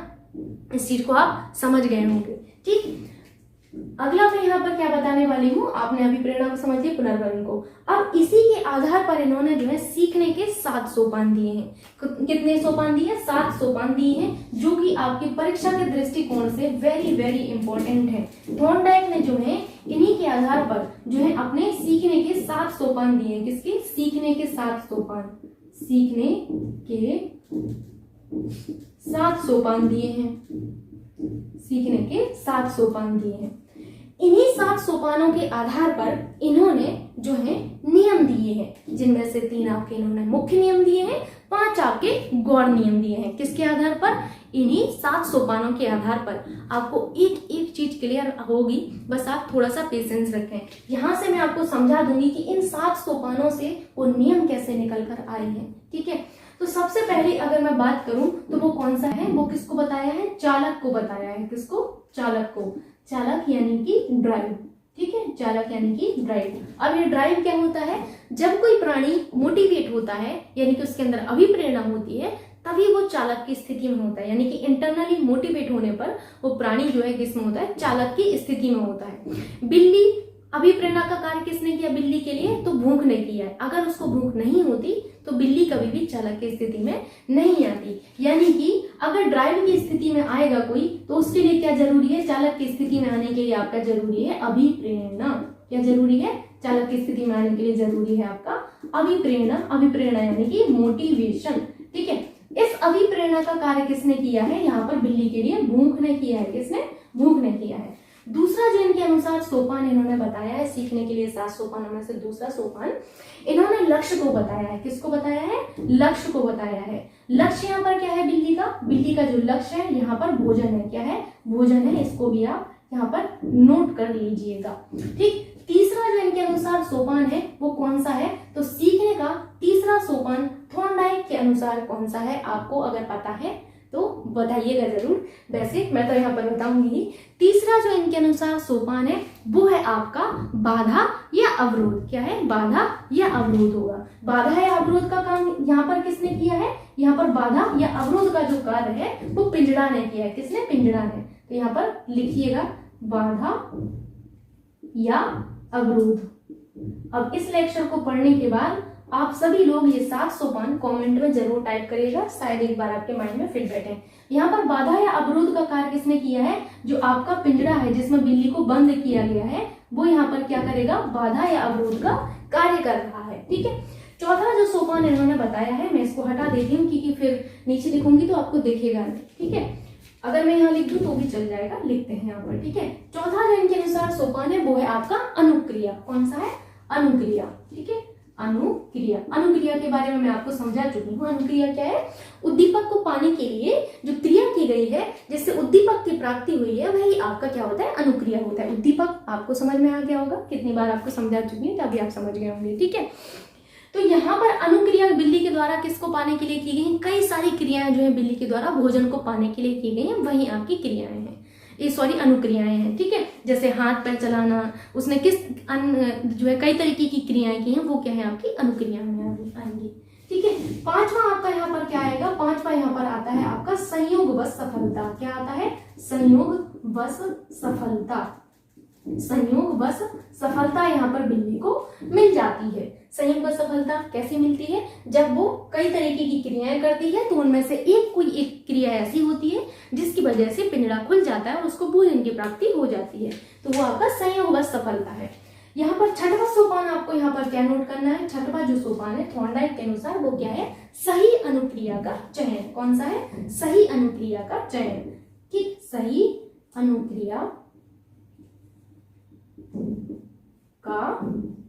इस चीज को आप समझ गए होंगे। ठीक, अगला मैं यहाँ पर क्या बताने वाली हूँ, आपने अभी प्रेरणा को समझ लिया, पुनर्वलन को। अब इसी के आधार पर इन्होंने जो है सीखने के 7 सोपान दिए हैं। कितने सोपान दिए? 7 सोपान दिए हैं, जो कि आपकी परीक्षा के दृष्टिकोण से वेरी वेरी इंपॉर्टेंट है। थॉर्नडाइक ने जो है इन्हीं के आधार पर जो है अपने सीखने के 7 सोपान दिए हैं। किसके? सीखने के 7 सोपान। सीखने के 7 सोपान दिए हैं। सीखने के 7 सोपान दिए हैं। इन्हीं 7 सोपानों के आधार पर इन्होंने जो है नियम दिए हैं, जिनमें से 3 आपके इन्होंने मुख्य नियम दिए हैं, 5 आपके गौण नियम दिए हैं। किसके आधार पर? इन्हीं 7 सोपानों के आधार पर। आपको एक एक चीज क्लियर होगी, बस आप थोड़ा सा पेशेंस रखें। यहाँ से मैं आपको समझा दूंगी कि इन 7 सोपानों से वो नियम कैसे निकल कर आए हैं। ठीक है, तो सबसे पहले अगर मैं बात करूं तो वो कौन सा है? वो किसको बताया है? चालक को बताया है। किसको? चालक को। चालक यानी कि ड्राइव। ठीक है, चालक यानी कि ड्राइव। अब ये ड्राइव क्या होता है? जब कोई प्राणी मोटिवेट होता है यानी कि उसके अंदर अभिप्रेरणा होती है, तभी वो चालक की स्थिति में होता है। यानी कि इंटरनली मोटिवेट होने पर वो प्राणी जो है किसमें होता है? चालक की स्थिति में होता है। बिल्ली, अभिप्रेरणा का कार्य किसने किया बिल्ली के लिए? तो भूख ने किया है। अगर उसको भूख नहीं होती तो बिल्ली कभी भी चालक की स्थिति में नहीं आती। यानी कि अगर ड्राइव की स्थिति में आएगा कोई तो उसके लिए क्या जरूरी है? चालक की स्थिति में आने के लिए आपका जरूरी है अभिप्रेरणा। क्या जरूरी है? चालक की स्थिति में आने के लिए जरूरी है आपका अभिप्रेरणा। अभिप्रेरणा यानी कि मोटिवेशन। ठीक है, इस अभिप्रेरणा का कार्य किसने किया है? यहाँ पर बिल्ली के लिए भूख ने किया है। किसने? भूख ने किया है। दूसरा जो इनके अनुसार सोपान इन्होंने बताया है सीखने के लिए 7 सोपानों में से दूसरा सोपान इन्होंने लक्ष्य को बताया है। किसको बताया है? लक्ष्य को बताया है। लक्ष्य यहाँ पर क्या है बिल्ली का? बिल्ली का जो लक्ष्य है यहाँ पर भोजन है। क्या है? भोजन है। इसको भी आप यहाँ पर नोट कर लीजिएगा। ठीक, तीसरा जो इनके अनुसार सोपान है वो कौन सा है? तो सीखने का तीसरा सोपान थॉर्नडाइक के अनुसार कौन सा है? आपको अगर पता है तो बताइएगा जरूर। वैसे मैं तो यहाँ पर बताऊंगी। तीसरा जो इनके अनुसार सोपान है वो है आपका बाधा या अवरोध। क्या है? बाधा या अवरोध होगा। बाधा या अवरोध का काम यहाँ पर किसने किया है? यहाँ पर बाधा या अवरोध का जो कार्य है वो पिंजड़ा ने किया है। किसने? पिंजड़ा ने। तो यहाँ पर लिखिएगा बाधा या अवरोध। अब इस लेक्चर को पढ़ने के बाद आप सभी लोग ये 7 सोपान कमेंट में जरूर टाइप करिएगा, शायद एक बार आपके माइंड में फिट बैठे। यहाँ पर बाधा या अवरोध का कार्य किसने किया है? जो आपका पिंजड़ा है जिसमें बिल्ली को बंद किया गया है वो यहाँ पर क्या करेगा? बाधा या अवरोध का कार्य कर रहा है। ठीक है, चौथा जो सोपान इन्होंने बताया है, मैं इसको हटा देती हूँ क्योंकि फिर नीचे लिखूंगी तो आपको दिखेगा नहीं। ठीक है, अगर मैं यहाँ लिख दूं तो भी चल जाएगा, लिखते हैं यहाँ पर। ठीक है, चौथा जो इनके अनुसार सोपान है वो है आपका अनुक्रिया। कौन सा है? अनुक्रिया। ठीक है, अनुक्रिया। अनुक्रिया के बारे में मैं आपको समझा चुकी हूँ। अनुक्रिया क्या है? उद्दीपक को पाने के लिए जो क्रिया की गई है जिससे उद्दीपक की प्राप्ति हुई है वही आपका क्या होता है? अनुक्रिया होता है। उद्दीपक आपको समझ में आ गया होगा, कितनी बार आपको समझा चुकी हूँ तभी आप समझ गए होंगे। ठीक है, तो यहाँ पर अनुक्रिया बिल्ली के द्वारा किसको पाने के लिए की गई? कई सारी क्रियाएं जो है बिल्ली के द्वारा भोजन को पाने के लिए की गई हैं, वही आपकी क्रियाएं हैं। अनुक्रियाएं हैं, ठीक है। जैसे हाथ पैर चलाना, उसने किस जो है कई तरीके की क्रियाएं की हैं, वो क्या है आपकी अनुक्रिया में आएंगी, ठीक है। पांचवा आपका यहाँ पर क्या आएगा, पांचवा यहाँ पर आता है आपका संयोगवश सफलता। क्या आता है, संयोगवश सफलता। संयोगवश सफलता यहाँ पर बिल्ली को मिल जाती है। संयोगवश सफलता कैसे मिलती है, जब वो कई तरीके की क्रियाएं करती है तो उनमें से कोई एक क्रिया ऐसी होती है जिसकी वजह से पिंजड़ा खुल जाता है और उसको भोजन की प्राप्ति हो जाती है, तो वो आपका संयोगवश सफलता है। यहाँ पर छठवां सोपान आपको यहाँ पर क्या नोट करना है, छठवां जो सोपान है थॉर्नडाइक के अनुसार वो क्या है, सही अनुक्रिया का चयन। कौन सा है, सही अनुक्रिया का चयन, ठीक, सही अनुक्रिया का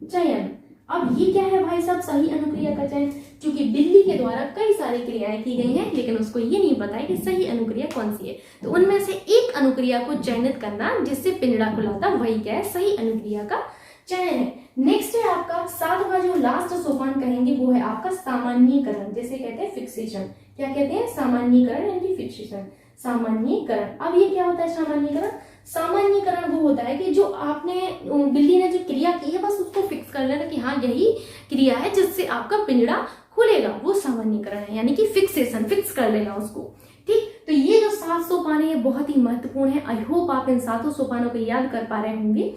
चयन। अब ये क्या है भाई साहब, सही अनुक्रिया का चयन, क्योंकि बिल्ली के द्वारा कई सारी क्रियाएं की गई हैं लेकिन उसको ये नहीं पता है कि सही अनुक्रिया कौन सी है, तो उनमें से एक अनुक्रिया को चयनित करना जिससे पिंजड़ा खुलाता, वही क्या है, सही अनुक्रिया का चयन है। नेक्स्ट है आपका सातवां जो लास्ट सोपान कहेंगे वो है आपका सामान्यीकरण, जैसे कहते हैं फिक्सेशन। क्या कहते हैं, सामान्यीकरण यानी फिक्सेशन, सामान्यीकरण। अब ये क्या होता है सामान्यीकरण, सामान्यीकरण वो होता है कि जो आपने बिल्ली ने जो क्रिया की है बस उसको फिक्स कर लेना कि हाँ यही क्रिया है जिससे आपका पिंजड़ा खुलेगा, वो सामान्यीकरण है, यानी कि फिक्सेशन, फिक्स कर लेना उसको, ठीक। तो ये जो 7 सोपान है ये बहुत ही महत्वपूर्ण है। आई होप आप इन 7 सोपानों को याद कर पा रहे होंगे।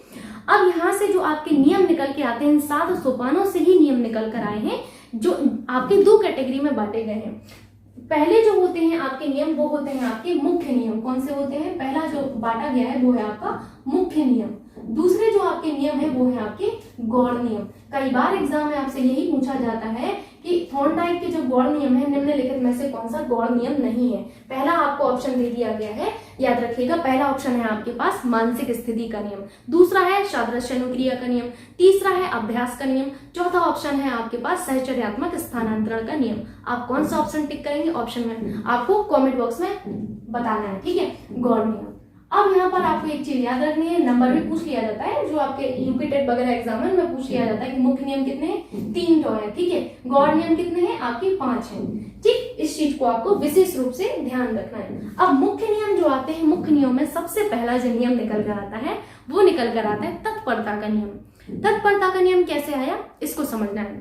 अब यहाँ से जो आपके नियम निकल के आते हैं, इन 7 सोपानों से ही नियम निकल कर आए हैं जो आपके 2 कैटेगरी में बांटे गए हैं। पहले जो होते हैं आपके नियम वो होते हैं आपके मुख्य नियम। कौन से होते हैं, पहला जो बांटा गया है वो है आपका मुख्य नियम, दूसरे जो आपके नियम है वो है आपके गौड़ नियम। कई बार एग्जाम में आपसे यही पूछा जाता है कि थॉर्नडाइक के जो गौड़ नियम है निम्नलिखित में से कौन सा गौड़ नियम नहीं है। पहला आपको ऑप्शन दे दिया गया है, याद रखिएगा, पहला ऑप्शन है आपके पास मानसिक स्थिति का नियम, दूसरा है सादृश्य अनुक्रिया का नियम, तीसरा है अभ्यास का नियम, चौथा ऑप्शन है आपके पास सहचर्यात्मक स्थानांतरण का नियम। आप कौन सा ऑप्शन टिक करेंगे, ऑप्शन में आपको कॉमेंट बॉक्स में बताना है, ठीक है, गौड़ नियम। अब यहाँ पर आपको एक चीज याद रखनी है, नंबर भी पूछ लिया जाता है, जो आपके यूपी टेट वगैरह एग्जाम में पूछ लिया जाता है कि मुख्य नियम कितने हैं, 3 तो है, ठीक है, गौड़ नियम कितने हैं, आपके 5 हैं, ठीक। इस चीज को आपको विशेष रूप से ध्यान रखना है। अब मुख्य नियम जो आते हैं, मुख्य नियम में सबसे पहला जो नियम निकल कर आता है वो निकल कर आता है तत्परता का नियम। तत्परता का नियम कैसे आया इसको समझना है,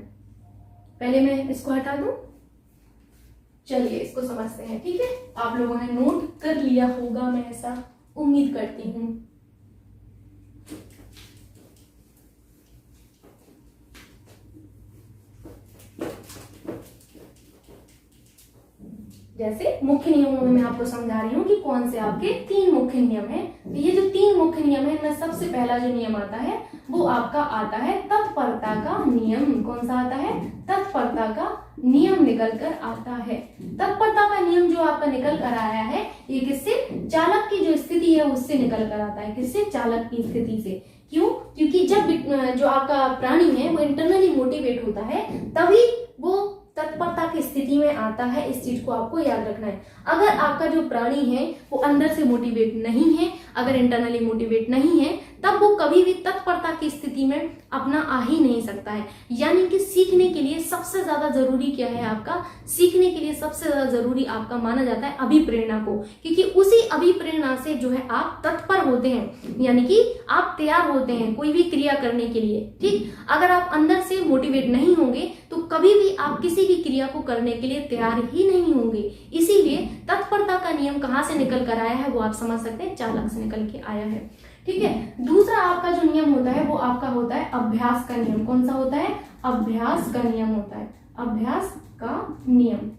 पहले मैं इसको हटा दूं, चलिए इसको समझते हैं, ठीक है। आप लोगों ने नोट कर लिया होगा, मैं ऐसा उम्मीद करती हूं। जैसे मुख्य नियमों में मैं आपको समझा रही हूँ कि कौन से आपके 3 मुख्य नियम हैं। तो ये जो 3 मुख्य नियम है इनमें सबसे पहला जो नियम आता है वो आपका आता है तत्परता का नियम। कौन सा आता है, तत्परता का नियम निकल कर आता है। तत्परता का नियम जो आपका निकल कर आया है ये किससे, चालक की जो स्थिति है उससे निकल कर आता है। किससे, चालक की स्थिति से। क्यों, क्योंकि जब जो आपका प्राणी है वो इंटरनली मोटिवेट होता है तभी वो तत्परता की स्थिति में आता है। इस चीज को आपको याद रखना है। अगर आपका जो प्राणी है वो अंदर से मोटिवेट नहीं है, अगर इंटरनली मोटिवेट नहीं है, तब वो कभी भी तत्परता की स्थिति में अपना आ ही नहीं सकता है। यानी कि सीखने के लिए सबसे ज्यादा जरूरी क्या है, आपका सीखने के लिए सबसे ज्यादा जरूरी आपका माना जाता है अभिप्रेरणा को, क्योंकि उसी अभिप्रेरणा से जो है आप तत्पर होते हैं, यानी कि आप तैयार होते हैं कोई भी क्रिया करने के लिए, ठीक। अगर आप अंदर से मोटिवेट नहीं होंगे तो कभी भी आप किसी भी क्रिया को करने के लिए तैयार ही नहीं होंगे। इसीलिए तत्परता का नियम कहाँ से निकल कर आया है वो आप समझ सकते हैं, चालक से निकल के आया है, ठीक है। दूसरा आपका जो नियम होता है वो आपका होता है अभ्यास का नियम। कौन सा होता है, अभ्यास का नियम होता है, अभ्यास का नियम।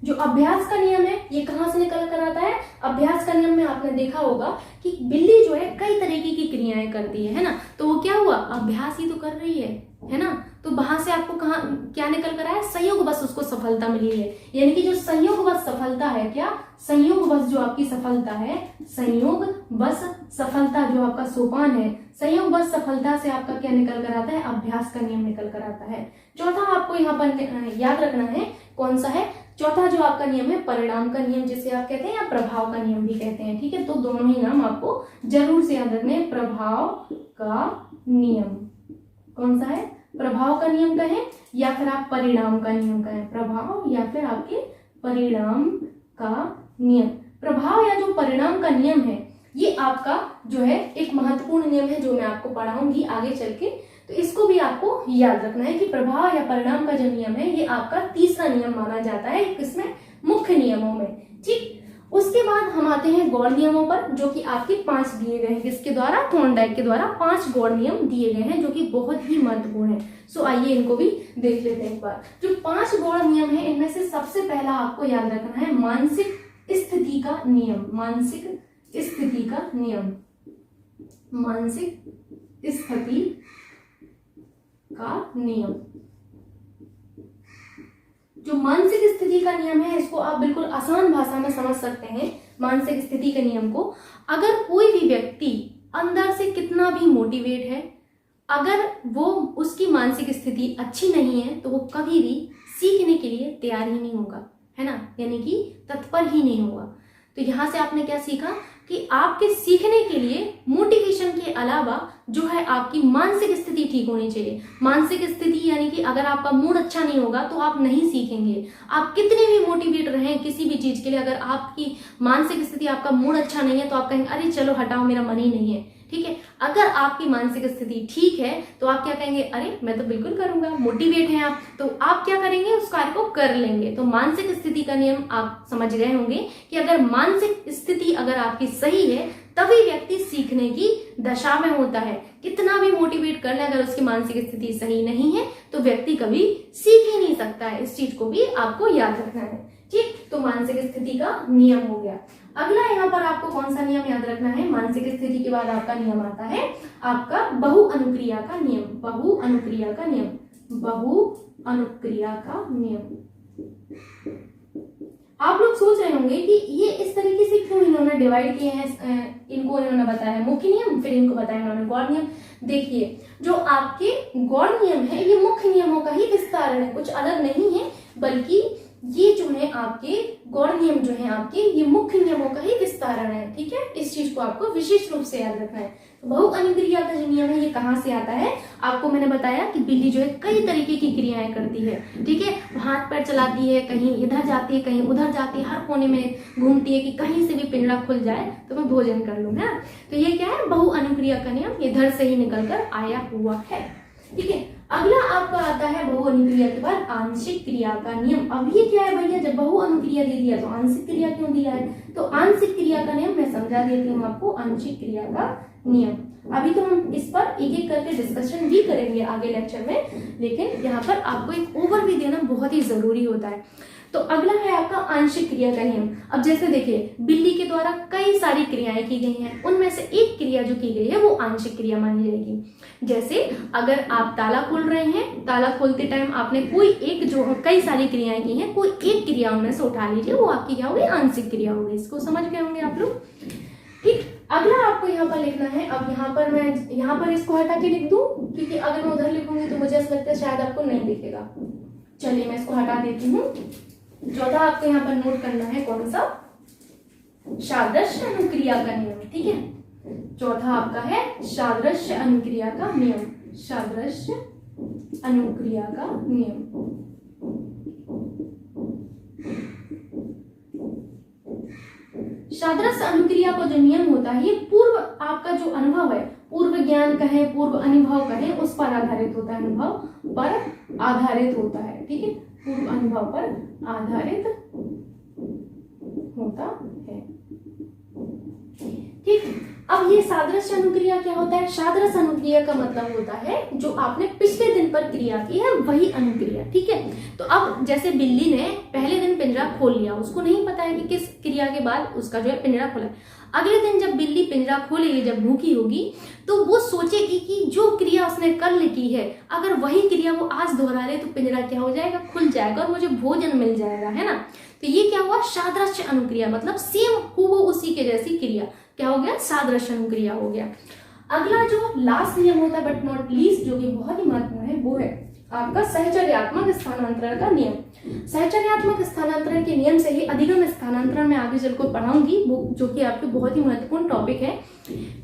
जो अभ्यास का नियम है ये कहां से निकल कर आता है, अभ्यास का नियम में आपने देखा होगा कि बिल्ली जो है कई तरीके की क्रियाएं करती है ना, तो वो क्या हुआ, अभ्यास ही तो कर रही है ना। तो वहां से आपको कहाँ क्या निकल कर आया, संयोगवश उसको सफलता मिली है। यानी कि जो संयोगवश सफलता है, क्या संयोगवश जो आपकी सफलता है, संयोगवश सफलता जो आपका सोपान है, संयोगवश सफलता से आपका क्या निकल कर आता है, अभ्यास का नियम निकल कर आता है। चौथा आपको यहाँ पर याद रखना है, कौन सा है, चौथा जो आपका नियम है परिणाम का नियम, जिसे आप कहते हैं या प्रभाव का नियम भी कहते हैं, ठीक है। तो दोनों ही नाम आपको जरूर से याद रखने हैं। प्रभाव का नियम कौन सा है, प्रभाव का नियम कहें या फिर आप परिणाम का नियम कहें, प्रभाव या फिर आपके परिणाम का नियम। प्रभाव या जो परिणाम का नियम है ये आपका जो है एक महत्वपूर्ण नियम है जो मैं आपको पढ़ाऊंगी आगे चल के, तो इसको भी आपको याद रखना है कि प्रभाव या परिणाम का जो नियम है ये आपका तीसरा नियम माना जाता है इसमें मुख्य नियमों में। ठीक, उसके बाद हम आते हैं गौड़ नियमों पर, जो कि आपके 5 दिए गए हैं। किसके द्वारा? थॉर्नडाइक के द्वारा 5 गौड़ नियम दिए गए हैं जो कि बहुत ही महत्वपूर्ण है। सो आइए इनको भी देख लेते हैं एक बार। जो 5 गौड़ नियम है इनमें से सबसे पहला आपको याद रखना है मानसिक स्थिति का नियम। मानसिक स्थिति का नियम, मानसिक स्थिति का नियम। जो मानसिक स्थिति का नियम है इसको आप बिल्कुल आसान भाषा में समझ सकते हैं। मानसिक स्थिति के नियम को, अगर कोई भी व्यक्ति अंदर से कितना भी मोटिवेट है, अगर वो उसकी मानसिक स्थिति अच्छी नहीं है तो वो कभी भी सीखने के लिए तैयार ही नहीं होगा, है ना, यानी कि तत्पर ही नहीं होगा। तो यहाँ से आपने क्या सीखा कि आपके सीखने के लिए मोटिवेशन के अलावा जो है आपकी मानसिक स्थिति ठीक होनी चाहिए। मानसिक स्थिति यानी कि अगर आपका मूड अच्छा नहीं होगा तो आप नहीं सीखेंगे। आप कितने भी मोटिवेट रहें किसी भी चीज के लिए, अगर आपकी मानसिक स्थिति, आपका मूड अच्छा नहीं है तो आप कहेंगे अरे चलो हटाओ मेरा मन ही नहीं है। ठीक है, अगर आपकी मानसिक स्थिति ठीक है तो आप क्या कहेंगे, अरे मैं तो बिल्कुल करूंगा, मोटिवेट हैं आप, तो आप क्या करेंगे, उस कार्य को कर लेंगे। तो मानसिक स्थिति का नियम आप समझ गए होंगे कि अगर मानसिक स्थिति अगर आपकी सही है तभी व्यक्ति सीखने की दशा में होता है। कितना भी मोटिवेट कर ले, अगर उसकी मानसिक स्थिति सही नहीं है तो व्यक्ति कभी सीख ही नहीं सकता है। इस चीज को भी आपको याद रखना है। ठीक, तो मानसिक स्थिति का नियम हो गया। अगला यहाँ पर आपको कौन सा नियम याद रखना है? मानसिक स्थिति के बाद आपका नियम आता है आपका बहु अनुक्रिया का नियम। बहु अनुक्रिया का नियम, बहु अनुक्रिया का नियम। आप लोग सोच रहे होंगे कि ये इस तरीके से क्यों इन्होंने डिवाइड किए हैं, इनको इन्होंने बताया है मुख्य नियम, फिर इनको बताया इन्होंने गौड़ नियम। देखिए, जो आपके गौड़ नियम है ये मुख्य नियमों का ही विस्तारण है, कुछ अलग नहीं है, बल्कि ये जो है आपके गौड़ नियम जो है आपके ये मुख्य नियमों का ही विस्तारण है। ठीक है, इस चीज को आपको विशेष रूप से याद रखना है। तो बहु अनुक्रिया का जो नियम है ये कहाँ से आता है? आपको मैंने बताया कि बिल्ली जो है कई तरीके की क्रियाएं करती है। ठीक है, हाथ पैर चलाती है, कहीं इधर जाती है, कहीं उधर जाती है, हर कोने में घूमती है कि कहीं से भी पिंजरा खुल जाए तो मैं भोजन कर लूं, है। तो ये क्या है? बहु अनुक्रिया का नियम, ये धड़ से ही निकल कर आया हुआ है। ठीक है, अगला आपका आता है बहु अनुक्रिया के बाद आंशिक क्रिया का नियम। अब ये क्या है भैया, जब बहु अनुक्रिया दे दिया तो आंशिक क्रिया क्यों दिया है? तो आंशिक क्रिया का नियम मैं समझा देती हूँ आपको। आंशिक क्रिया का नियम अभी तो हम इस पर एक एक करके डिस्कशन भी करेंगे आगे लेक्चर में, लेकिन यहाँ पर आपको एक ओवरव्यू देना बहुत ही जरूरी होता है। तो अगला है आपका आंशिक क्रिया का नियम। अब जैसे देखिए, बिल्ली के द्वारा कई सारी क्रियाएं की गई हैं, उनमें से एक क्रिया जो की गई है वो आंशिक क्रिया मानी जाएगी। जैसे अगर आप ताला खोल रहे हैं, ताला खोलते टाइम आपने कोई एक, जो कई सारी क्रियाएं की हैं, कोई एक क्रिया उनमें से उठा लीजिए, वो आपकी क्या होगी? आंशिक क्रिया होगी। इसको समझ गए होंगे आप लोग। ठीक, अगला आपको यहाँ पर लिखना है। अब यहाँ पर मैं यहाँ पर इसको हटा के लिख दूं, क्योंकि अगर मैं उधर लिखूंगी तो मुझे ऐसा लगता है शायद आपको नहीं दिखेगा। चलिए मैं इसको हटा देती हूँ। चौथा आपको यहाँ पर नोट करना है कौन सा? सादृश्य अनुक्रिया का नियम। ठीक है, चौथा आपका है सादृश्य अनुक्रिया का नियम। सादृश्य अनुक्रिया का नियम। सादृश्य अनुक्रिया का जो नियम होता है ये पूर्व आपका जो अनुभव है, पूर्व ज्ञान कहें, पूर्व अनुभव कहें, उस पर आधारित होता है। अनुभव पर आधारित होता है। ठीक है, पूर्व अनुभव पर आधारित होता है। ठीक, अब ये सादृश्य अनुक्रिया क्या होता है? सादृश्य अनुक्रिया का मतलब होता है जो आपने पिछले दिन पर क्रिया की है वही अनुक्रिया। ठीक है, तो अब जैसे बिल्ली ने पहले दिन पिंजरा खोल लिया, उसको नहीं पता है कि किस क्रिया के बाद उसका जो है पिंजरा खुला। अगले दिन जब बिल्ली पिंजरा खोलेगी, जब भूखी होगी, तो वो सोचेगी कि जो क्रिया उसने कल की है अगर वही क्रिया वो आज दोहरा ले तो पिंजरा क्या हो जाएगा? खुल जाएगा और मुझे भोजन मिल जाएगा, है ना। तो ये क्या हुआ? सादृश्य अनुक्रिया, मतलब सेम हूबहू उसी के जैसी क्रिया। क्या हो गया? सादृश्य अनुक्रिया हो गया। अगला जो लास्ट नियम होता है बट नॉट लीस्ट, जो कि बहुत ही महत्वपूर्ण है, वो है आपका सहचर्यात्मक स्थानांतरण का नियम। सहचर्यात्मक स्थानांतरण के नियम से ही अधिगम स्थानांतरण में आगे चलकर पढ़ाऊंगी, वो जो कि आपके बहुत ही महत्वपूर्ण टॉपिक है।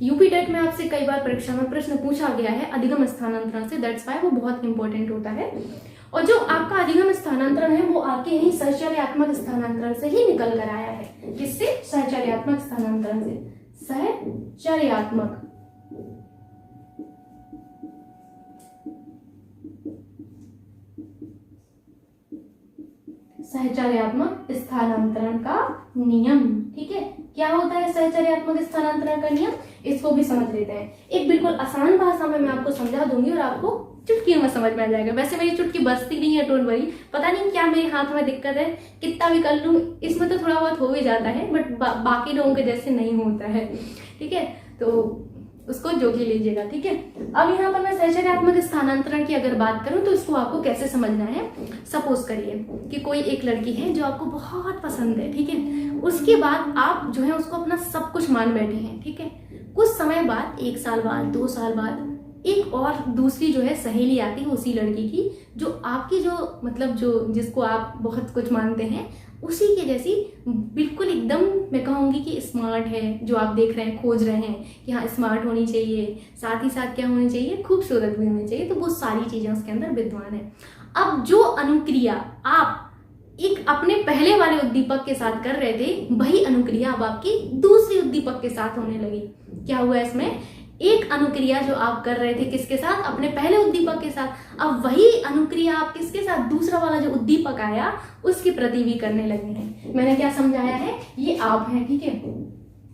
यूपी टेट में आपसे कई बार परीक्षा में प्रश्न पूछा गया है अधिगम स्थानांतरण से, दैट्स व्हाई वो बहुत इंपॉर्टेंट होता है। और जो आपका अधिगम स्थानांतरण है वो आपके यही सहचर्यात्मक स्थानांतरण से ही निकल कर आया है। किससे? सहचर्यात्मक स्थानांतरण से। सहचर्यात्मक स्थानांतरण का नियम। ठीक है, क्या होता है सहचर्यात्मक स्थानांतरण का नियम, इसको भी समझ लेते हैं। एक बिल्कुल आसान भाषा में मैं आपको समझा दूंगी और आपको चुटकी में समझ में आ जाएगा। वैसे मेरी चुटकी बजती नहीं है, डोंट वरी। पता नहीं क्या मेरे हाथ में दिक्कत है, कितना भी कर लूं इसमें तो थोड़ा बहुत हो भी जाता है, बट बाकी लोगों के जैसे नहीं होता है। ठीक है, तो उसको जोख लीजिएगा। ठीक है, अब यहाँ पर मैं सहचर्यात्मक स्थानांतरण की अगर बात करूं तो इसको आपको कैसे समझना है। सपोज करिए कि कोई एक लड़की है जो आपको बहुत पसंद है। ठीक है, उसके बाद आप जो है उसको अपना सब कुछ मान बैठे हैं। ठीक है, कुछ समय बाद, 1 साल बाद, 2 साल बाद, एक और दूसरी जो है सहेली आती है उसी लड़की की, जो आपकी जो मतलब जो जिसको आप बहुत कुछ मानते हैं उसी के जैसी, बिल्कुल एकदम मैं कहूँगी कि स्मार्ट है, जो आप देख रहे हैं, खोज रहे हैं कि हाँ स्मार्ट होनी चाहिए, साथ ही साथ क्या होनी चाहिए, खूबसूरत भी होनी चाहिए। तो वो सारी चीजें उसके अंदर विद्यमान है। अब जो अनुक्रिया आप एक अपने पहले वाले उद्दीपक के साथ कर रहे थे, वही अनुक्रिया अब आपकी दूसरी उद्दीपक के साथ होने लगी। क्या हुआ इसमें? एक अनुक्रिया जो आप कर रहे थे किसके साथ? अपने पहले उद्दीपक के साथ, अब वही अनुक्रिया आप किसके साथ? दूसरा वाला जो उद्दीपक आया उसके प्रति भी करने लगे हैं। मैंने क्या समझाया है? ये आप है, ठीक है,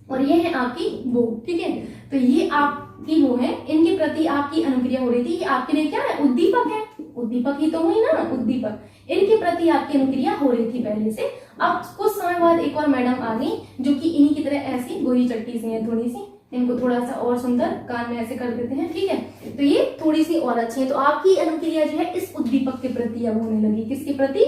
और ये है आपकी वो। ठीक है, तो ये आपकी वो है, इनके प्रति आपकी अनुक्रिया हो रही थी। ये आपके लिए क्या है? उद्दीपक है, उद्दीपक ही तो हुई ना, उद्दीपक। इनके प्रति आपकी अनुक्रिया हो रही थी पहले से। अब कुछ समय बाद एक और मैडम आ गई जो कि इन्हीं की तरह ऐसी गोरी चट्टी सी है, थोड़ी सी, इनको थोड़ा सा और सुंदर कान में ऐसे कर देते हैं। ठीक है, तो ये थोड़ी सी और अच्छी है। तो आपकी अनुक्रिया जो है इस उद्दीपक के प्रति अब होने लगी। किसके प्रति?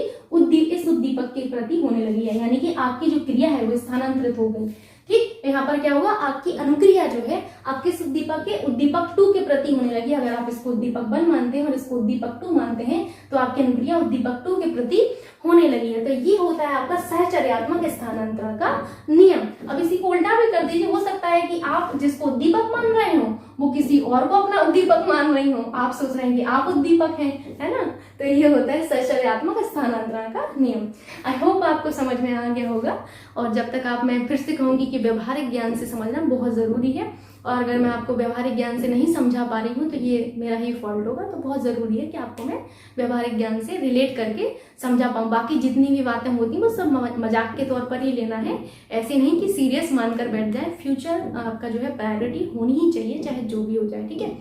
इस उद्दीपक के प्रति होने लगी है, यानी कि आपकी जो क्रिया है वो स्थानांतरित हो गई। ठीक, यहाँ पर क्या हुआ? आपकी अनुक्रिया जो है आप किस उद्दीपक के? उद्दीपक 2 के प्रति होने लगी। अगर आप इसको उद्दीपक 1 मानते हैं और इसको उद्दीपक 2 मानते हैं तो आपकी अनुक्रिया उद्दीपक 2 के प्रति होने लगी है। तो ये होता है आपका सहचर्यात्मक स्थानांतरण का नियम। अब इसी को उल्टा भी कर दीजिए। हो सकता है कि आप जिसको उद्दीपक मान रहे हो वो किसी और को अपना उद्दीपक मान रही हो। आप सोच रहे हैं कि आप उद्दीपक हैं, है ना? तो ये होता है सहचर्यात्मक स्थानांतरण का नियम। आई होप आपको समझ में आ गया होगा। और जब तक आप, मैं फिर से कहूंगी कि व्यवहारिक ज्ञान से समझना बहुत जरूरी है। और अगर मैं आपको व्यवहारिक ज्ञान से नहीं समझा पा रही हूँ तो ये मेरा ही फॉल्ट होगा। तो बहुत जरूरी है कि आपको मैं व्यवहारिक ज्ञान से रिलेट करके समझा पाऊँ। बाकी जितनी भी बातें होती हैं वो सब मजाक के तौर पर ही लेना है, ऐसे नहीं कि सीरियस मानकर बैठ जाए। फ्यूचर आपका जो है प्रायोरिटी होनी ही चाहिए, चाहे जो भी हो जाए। ठीक है,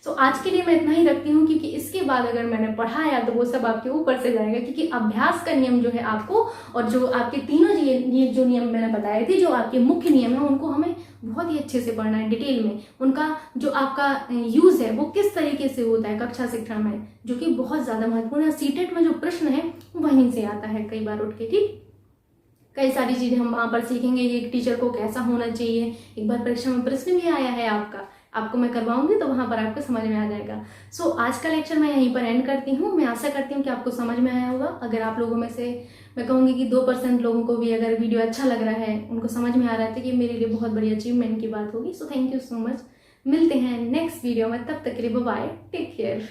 सो आज के लिए मैं इतना ही रखती हूँ, क्योंकि इसके बाद अगर मैंने पढ़ाया तो वो सब आपके ऊपर से जाएगा। क्योंकि अभ्यास का नियम जो है आपको, और जो आपके तीनों ये जो नियम मैंने बताए थे, जो आपके मुख्य नियम है, उनको हमें बहुत ही अच्छे से पढ़ना है, डिटेल में। उनका जो आपका यूज है वो किस तरीके से होता है कक्षा शिक्षा में, जो कि बहुत ज्यादा महत्वपूर्ण है। सीटेट में जो प्रश्न है वहीं से आता है कई बार उठ के। ठीक, कई सारी चीजें हम वहां पर सीखेंगे। एक टीचर को कैसा होना चाहिए, एक बार परीक्षा में प्रश्न भी आया है आपको मैं करवाऊंगी तो वहां पर आपको समझ में आ जाएगा। सो आज का लेक्चर मैं यहीं पर एंड करती हूँ। मैं आशा करती हूँ कि आपको समझ में आया होगा। अगर आप लोगों में से, मैं कहूंगी कि 2% लोगों को भी अगर वीडियो अच्छा लग रहा है, उनको समझ में आ रहा है, तो ये मेरे लिए बहुत बड़ी अचीवमेंट की बात होगी। So thank you so much. मिलते हैं नेक्स्ट वीडियो में, तब तक के लिए बाय, टेक केयर।